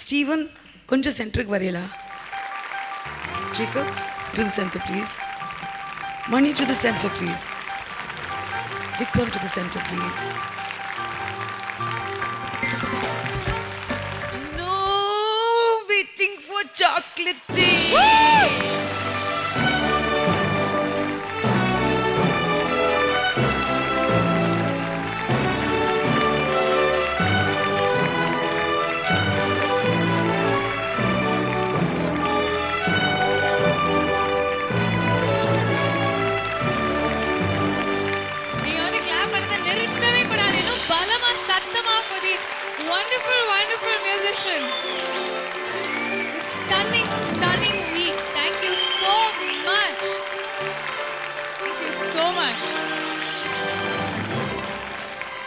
ஸ்டீவன் கொஞ்சம் சென்டருக்கு வரையலா? Jacob, to the center please. Mani, to the center please. Vikram, to the center please. No, waiting for chocolate tea. Wonderful, wonderful musicians. Stunning, stunning week. Thank you so much. Thank you so much.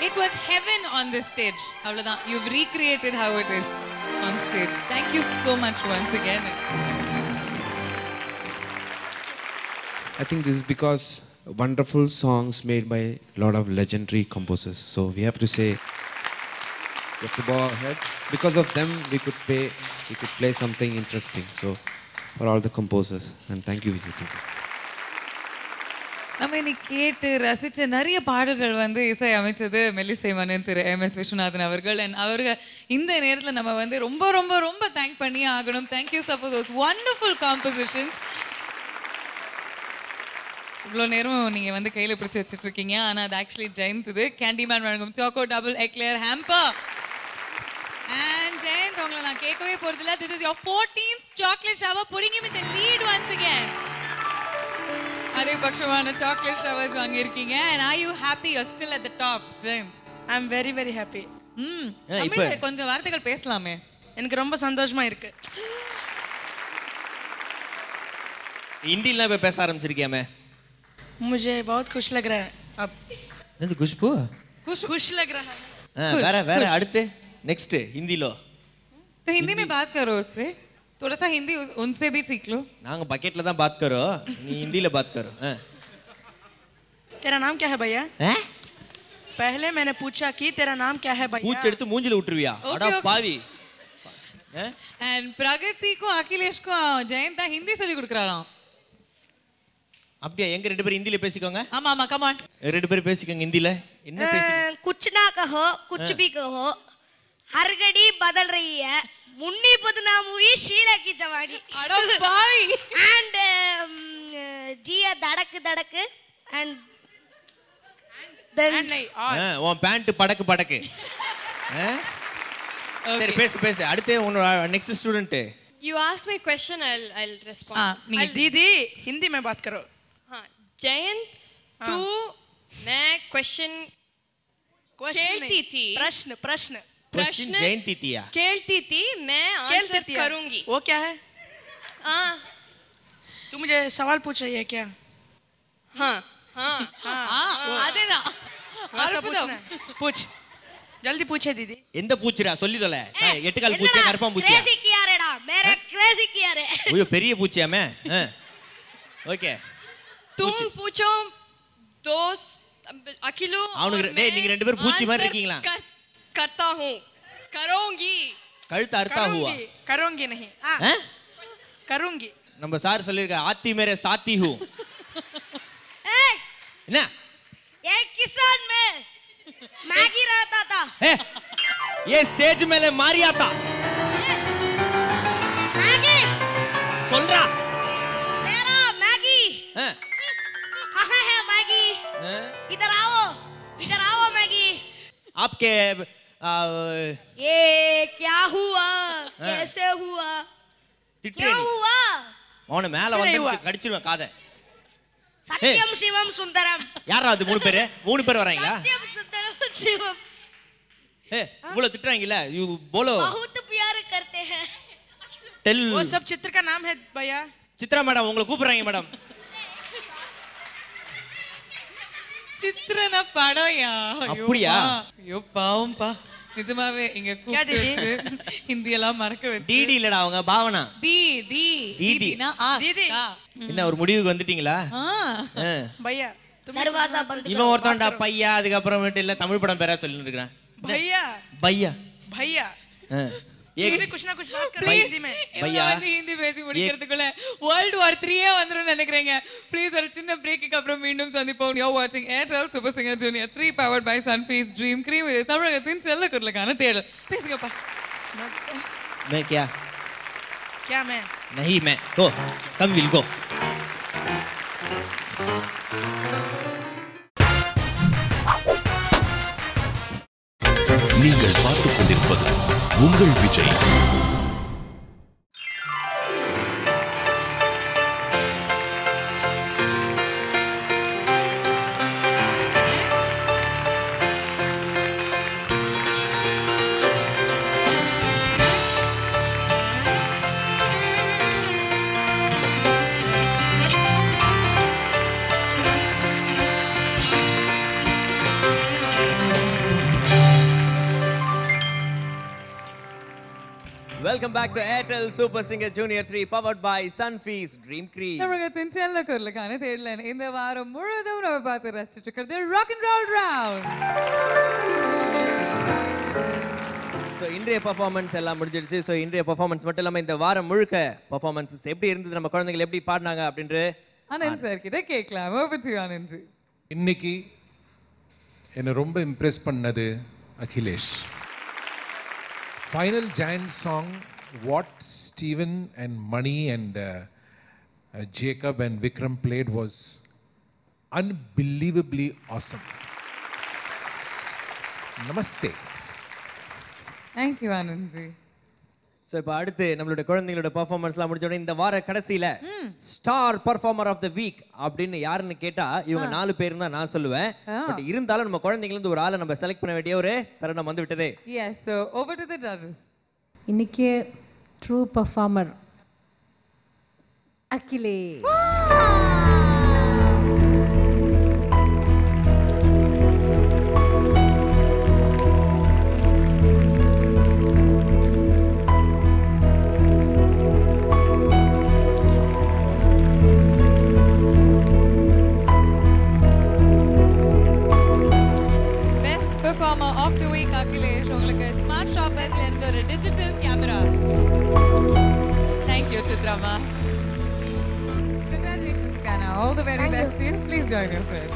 It was heaven on this stage. Avladhan, you've recreated how it is on stage. Thank you so much once again. I think this is because wonderful songs made by a lot of legendary composers. So we have to say, we have to bow our head. Because of them, we could play something interesting. So for all the composers, and thank you, Vijay. நம்ம இன்னைக்கு கேட்டு ரசித்த நிறைய பாடல்கள் இசை அமைச்சது மெல்லிசை மன்னன் திரு MS Viswanathan அவர்கள். அண்ட் அவர்கள் இந்த நேரத்தில் நம்ம ரொம்ப ரொம்ப ரொம்ப தேங்க் பண்ணியே ஆகணும். Thank you sir for those wonderful compositions. இவ்வளோ நேரம் நீங்கள் கையில் பிடிச்சி வச்சுட்டு இருக்கீங்க, ஆனால் அது ஆக்சுவலி ஜெயந்த். இது கேண்டிமேன் வழங்கும் choco double eclair hamper. And Jayant, உங்களை நான் கேட்கவே போறதில்ல. This is your 14th chocolate shower, putting him in the lead once again. அதிகபட்சமான chocolate showers வாங்கியிருக்கீங்க. And are you happy you're still at the top, Jayant? I'm very very happy. தமிழ்ல கொஞ்சம் வார்த்தைகள் பேசலாமே. எனக்கு ரொம்ப சந்தோஷமா இருக்கு. ஹிந்தில இப்ப பேச ஆரம்பிச்சிருக்கியாமே. मुझे बहुत खुश लग रहा है अब. என்னது खुशबू? खुश लग रहा है. வேற அடுத்து नेक्स्ट हिंदी लो. तो हिंदी में बात करो उससे. थोड़ा सा हिंदी उनसे भी सीख लो. नांग बकेट ला बात करो, नी हिंदी ला बात करो. तेरा नाम क्या है भैया? पहले मैंने पूछा कि तेरा नाम क्या है भैया. पूछ எடுத்து மூஞ்சில விட்டுருவியா? அட பாவி. And பிரகதி को अखिलेश को जयंता हिंदी சொல்லி கொடுக்கறாராம். அப்படியே எங்க ரெண்டு பேரும் ஹிந்தில பேசிக்கோங்க. ஆமா ஆமா கம் ஆன். ரெண்டு பேரும் பேசிக்கோங்க ஹிந்தில. என்ன பேசிக்கோங்க? कुछ ना कहो, कुछ भी कहो. हर घड़ी बदल रही है. मुन्नी बदनाम हुई शीला की जवानी. अरे भाई. And जिया धड़क धड़क and then உன் பேண்ட் படக்கு படக்கு. சரி பேசு அடுத்து உன்னோட next student. You asked me a question, I'll respond. दीदी हिंदी में बात करो. हाँ जयंत, तू मैं क्वेश्चन खेलती थी. प्रश्न जयंती थी या खेलती थी, मैं आंसर करूंगी. वो क्या है? हाँ तू मुझे सवाल पूछ रही है क्या? हाँ हाँ அதேதான். पूछना पूछ. जल्दी पूछे दीदी எந்த பூச்சிடா சொல்லி தொலை எட்டுக்கால் பூச்சியா கருப்பான் பூச்சியா क्रेजी किया रेडा मेरे क्रेजी किया रे ஐயோ பெரிய பூச்சியாமே ஓகே तुम पूछो दोस्त अखिलो அவனுக்கு டேய் நீங்க ரெண்டு பேரும் பூச்சி மாதிரி இருக்கீங்களா करता हूं करूंगी கழுத்து அறுத்தா हुआ करूंगी नहीं हैं करूंगी நம்ம சார் சொல்லிருக்க ஆத்தி மேரே சாத்தி हूं என்ன एक किसान में मैगी रहता था ये स्टेज மேல மாரியா था मैगी சொல்றா मेरा मैगी कहां है मैगी इधर आओ मैगी आपके ये क्या हुआ कैसे हुआ क्या हुआ அவன மேல வந்து கடிச்சிடுவேன் காதை सत्यम शिवम सुंदरम யாரா அது மூணு பேர் வராங்களா सत्यम सुंदरम शिवम இவ்வளவு திட்டுறாங்கல யூ बोलो बहुत प्यार करते हैं टेल वो सब चित्र का नाम है भैया சித்ரா மேடம் உங்களை கூப்பிடுறாங்க மேடம் சித்ரனா படம்யா அப்படியா ஐயோ பாவம்பா நிஜமாவே இங்க கூப்பிட்டு ஹிந்தி எல்லாம் மறக்க வச்சு டிடி இல்லடா அவங்க பாவனா தீதினா दीदी என்ன ஒரு முடிவுக்கு வந்துட்டீங்களா भैया दरवाजा बंद இவன் ஒருத்தன்டா பையா அதுக்கு அப்புறம் இல்ல தமிழ் படம் பேரா சொல்லிட்டு இருக்கறான் भैया भैया भैया एक भी कुछ ना कुछ बात कर हिंदी में भैया ஹிந்தி பேசி முடிக்கிறதுக்குள்ள World War 3 வந்துரும் நினைக்கிறேங்க ப்ளீஸ் ஒரு சின்ன பிரேக்குக்கு அப்புறம் மீண்டும் சந்திப்போம் யூ வாட்சிங் Airtel Super Singer Junior 3 powered by Sunfeast Dream Cream இது தமிழகத்தின் செல்ல குரலுக்கான தேடல் பேசுங்கப்பா मैं क्या मैं नहीं मैं गो कम विल गो நீங்கள் பார்த்துக் கொண்டிருப்பது உங்கள் Vijay. Welcome back to Airtel Super Singer Junior 3 powered by Sunfeast Dream Cream. தமிழகத்தின் செல்ல குரலுக்கான தேடல் இந்த வாரம் முழுவதும் நம்ம பார்த்து ரசிச்சுட்டு இருக்கிறது rock and roll round. So இன்றைய பர்ஃபார்மன்ஸ் எல்லாம் முடிஞ்சிடுச்சு. ஸோ இன்றைய பர்ஃபார்மன்ஸ் மட்டும் இல்லாமல் இந்த வாரம் முழுக்க பர்ஃபார்மன்ஸஸ் எப்படி இருந்தது, நம்ம குழந்தைகள் எப்படி பாடினாங்க அப்படின்ட்டு ஆனந்த் சார் கிட்ட கேட்கலாம். Over to Anand. இன்னைக்கு என்னை ரொம்ப இம்ப்ரெஸ் பண்ணது Akhilesh. Final Giant song, what Stephen and Mani and Jacob and Vikram played was unbelievably awesome. Namaste. Thank you Anand G. So இப்போ அடுத்து நம்மளோட குழந்தைங்களோட பர்ஃபார்மன்ஸ்லாம் முடிஞ்ச உடனே இந்த வார கடைசியில் star performer of the week அப்படின்னு யாருன்னு கேட்டா இவங்க 4 பேர் தான் நான் சொல்லுவேன். பட் இருந்தாலும் நம்ம குழந்தைங்கலேருந்து ஒரு ஆளை நம்ம செலக்ட் பண்ண வேண்டிய ஒரு தருணம் வந்து விட்டதே. Yes, so over to the judges. இன்னைக்கு true performer Akhilesh. Performer of the week Akhilesh. உங்களுக்கு ஸ்மார்ட் ஷாப்பர்ஸ்ல இருந்து ஒரு digital camera. Thank you சித்ராமா. Congratulations Kana. All the very best to you. Please join your friend.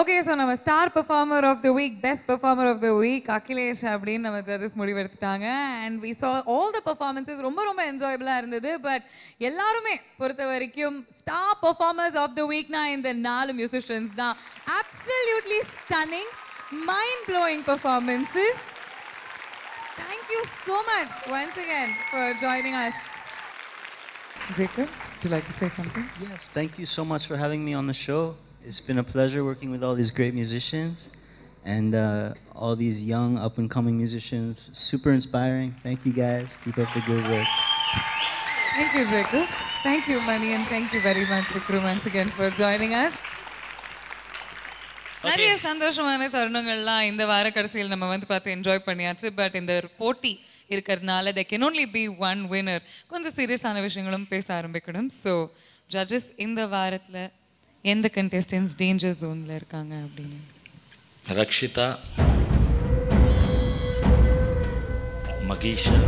Okay, so நம்ம star performer of the week, best performer of the week Akhilesh அப்படின்னு நம்ம judges முடிவெடுத்துட்டாங்க. And we saw all the performances ரொம்ப ரொம்ப என்ஜாயபிளா இருந்தது. But எல்லாருமே பொறுத்த வரைக்கும் ஸ்டார் பெர்ஃபார்மர்ஸ் ஆஃப் த வீக்னா இந்த 4 மியூசிஷியன்ஸ் தான். Absolutely stunning, mind blowing performances. Thank you so much once again for joining us. Jacob, would you like to say something? Yes, thank you so much for having me on the show. It's been a pleasure working with all these great musicians and all these young up-and-coming musicians. Super inspiring. Thank you guys. Keep up the good work. Thank you, Jacob. Thank you, Mani, and thank you very much, Vikram, once again for joining us. நிறைய சந்தோஷமான தருணங்கள்லாம் இந்த வார கடைசியில் நம்ம வந்து பார்த்து enjoy பண்ணியாச்சு. But இந்த ஒரு போட்டி இருக்கிறதுனால there can only be one winner. கொஞ்சம் சீரியஸான விஷயங்களும் பேச ஆரம்பிக்கணும். ஸோ ஜட்ஜஸ், இந்த வாரத்தில் எந்த கண்டெஸ்டன்ஸ் டேஞ்சர் ஜோனில் இருக்காங்க அப்படின்னு? ரக்ஷிதா, மகீஷா,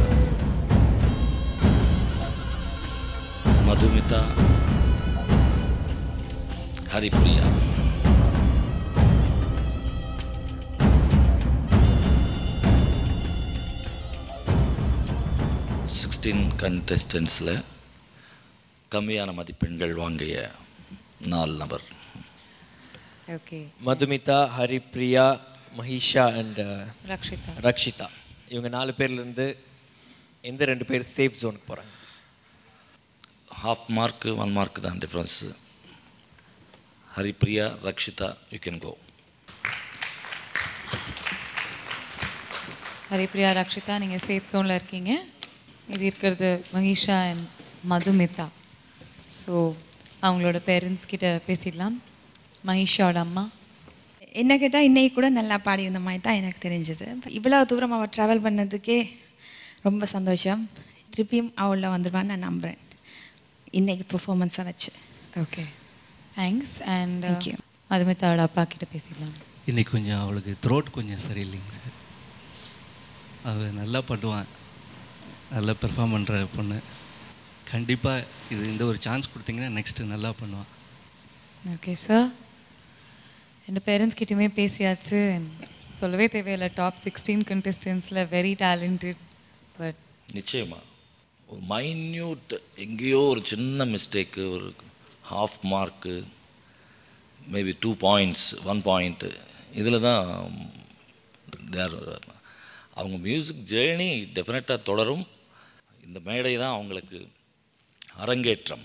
மதுமிதா, ஹரிப்ரியா. கண்டெஸ்டன்ஸில் கம்மியான மதிப்பெண்கள் வாங்கிய 4 நபர். ஓகே. மதுமிதா, ஹரிப்ரியா, மஹிஷா அண்ட் ரக்ஷிதா. இவங்க 4 பேர்லேருந்து எந்த 2 பேர் சேஃப் ஜோனுக்கு போகிறாங்க? ஹாஃப் மார்க்கு 1 மார்க் தான் difference. Haripriya, Rakshitha, you can go. Haripriya, Rakshitha, நீங்கள் சேஃப் ஜோனில் இருக்கீங்க. இது இருக்கிறது மஹிஷா அண்ட் மதுமிதா. ஸோ அவங்களோட பேரண்ட்ஸ் கிட்ட பேசிடலாம். மஹிஷாவோட அம்மா. என்ன கேட்டால் இன்னைக்கு கூட நல்லா பாடியிருந்த மாதிரி தான் எனக்கு தெரிஞ்சது. இவ்வளோ தூரம் அவள் ட்ராவல் பண்ணதுக்கே ரொம்ப சந்தோஷம். திருப்பியும் அவளில் வந்துடுவான்னு நான் நம்புகிறேன் இன்னைக்கு பெர்ஃபார்மன்ஸை வச்சு. Okay, thanks. அண்ட் மதுமிதாவோட அப்பா கிட்ட பேசிடலாம். இன்னைக்கு கொஞ்சம் அவளுக்கு த்ரோட் கொஞ்சம் சரியில்லைங்க சார். அவள் நல்லா பண்ணுவான், நல்லா பெர்ஃபார்ம் பண்ணுற பொண்ணு. கண்டிப்பாக இந்த ஒரு சான்ஸ் கொடுத்தீங்கன்னா நெக்ஸ்ட்டு நல்லா பண்ணுவான். ஓகே சார், 2 பேரண்ட்ஸ் கிட்டேயுமே பேசியாச்சு. சொல்லவே தேவையில்லை, டாப் 16 கண்டெஸ்டன்ஸில் வெரி டேலண்டட். பட் நிச்சயமாக ஒரு மைன்யூட் எங்கேயோ ஒரு சின்ன மிஸ்டேக்கு, ஒரு half mark, maybe 2 points 1 point, இதில் தான் அவங்க மியூசிக் ஜேர்னி டெஃபினட்டாக தொடரும். இந்த மேடை தான் அவங்களுக்கு அரங்கேற்றம்.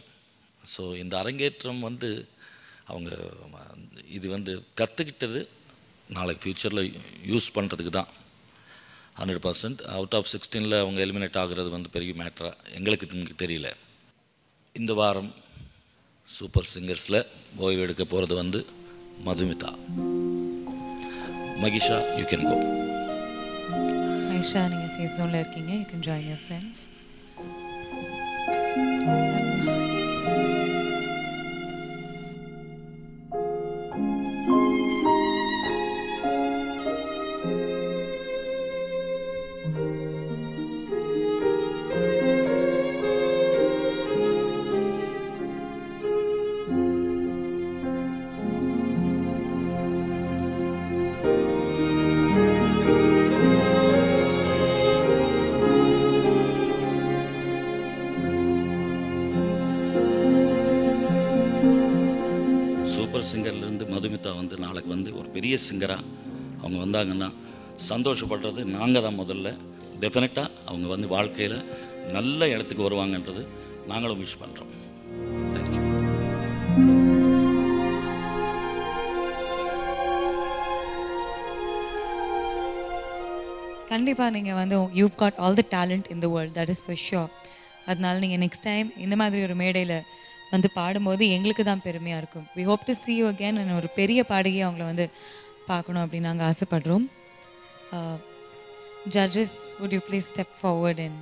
ஸோ இந்த அரங்கேற்றம் வந்து அவங்க இது வந்து கற்றுக்கிட்டது நாளைக்கு ஃப்யூச்சரில் யூஸ் பண்ணுறதுக்கு தான். 100% அவுட் ஆஃப் 16 அவங்க எலிமினேட் ஆகுறது வந்து பெரிய மேட்டராக எங்களுக்கு தெரியல. இந்த வாரம் சூப்பர் சிங்கர்ஸில் ஓய்வு எடுக்க போகிறது வந்து Madhumita. Mahisha, you can go. Mahisha, நீங்கள் சேஃப் ஜோனில் இருக்கீங்க. You can join your friends. சிங்கர்லேருந்து மதுமிதா வந்து நாளைக்கு வந்து ஒரு பெரிய சிங்கராக அவங்க வந்தாங்கன்னா சந்தோஷப்படுறது நாங்கள் தான் முதல்ல. டெஃபினட்டாக அவங்க வந்து வாழ்க்கையில் நல்ல இடத்துக்கு வருவாங்கன்றது நாங்களும் விஷ் பண்ணுறோம். தேங்க்யூ. கண்டிப்பாக நீங்கள் வந்து you've got all the talent in the world, that is for sure. அதனால நீங்கள் நெக்ஸ்ட் டைம் இந்த மாதிரி ஒரு மேடையில் வந்து பாடும்போது எங்களுக்கு தான் பெருமையாக இருக்கும். we hope to see you again. ஒரு பெரிய பாடகியை அவங்கள வந்து பார்க்கணும் அப்படின்னு நாங்கள் ஆசைப்படுறோம். Judges, would you please step forward and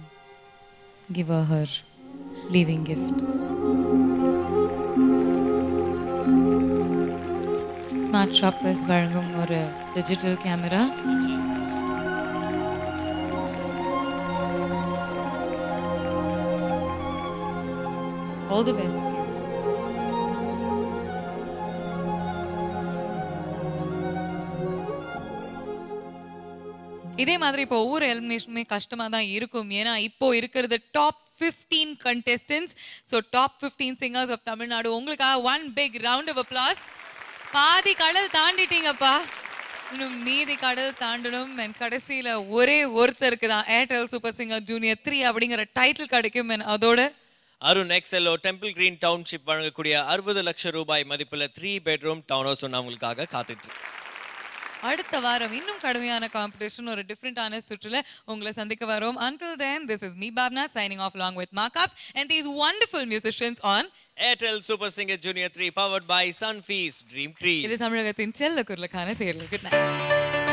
give her leaving gift? Smart Shoppers வழங்கும் ஒரு digital camera. All the best. இதே மாதிரி இப்போ ஒவ்வொரு எலிமினேஷனுமே கஷ்டமாக தான் இருக்கும். ஏன்னா இப்போ இருக்கிறது top 15 contestants. So top 15 singers of Tamil Nadu. உங்களுக்காக one big round of applause. பாதி கடல் தாண்டிட்டீங்கப்பா, இன்னும் மீதி கடல் தாண்டணும். அண்ட் கடைசியில் ஒரே ஒருத்தருக்கு தான் ஏர்டெல் சூப்பர் சிங்கர் ஜூனியர் 3 அப்படிங்கிற டைட்டில் கிடைக்கும். அதோட அருண் எக்ஸெல்லோ டெம்பிள் கிரீன் டவுன்ஷிப் வழங்கக்கூடிய 60 லட்சம் ரூபாய் மதிப்புள்ள 3 bedroom டவுன் ஹவுஸ் ஒன்று அவங்களுக்காக காத்துட்டு. அடுத்த வாரம் இன்னும் கடுமையான காம்படிஷன், ஒரு டிஃப்ரெண்டான சுற்றுல உங்களை சந்திக்க வரோம். Until then, this is me Bhavna signing off along with Markups and these wonderful musicians on Airtel super singer junior 3 powered by Sunfeast Dream Cream. இது தமிழகத்தின் செல்ல குரலுக்கான தேர்வு. Good night.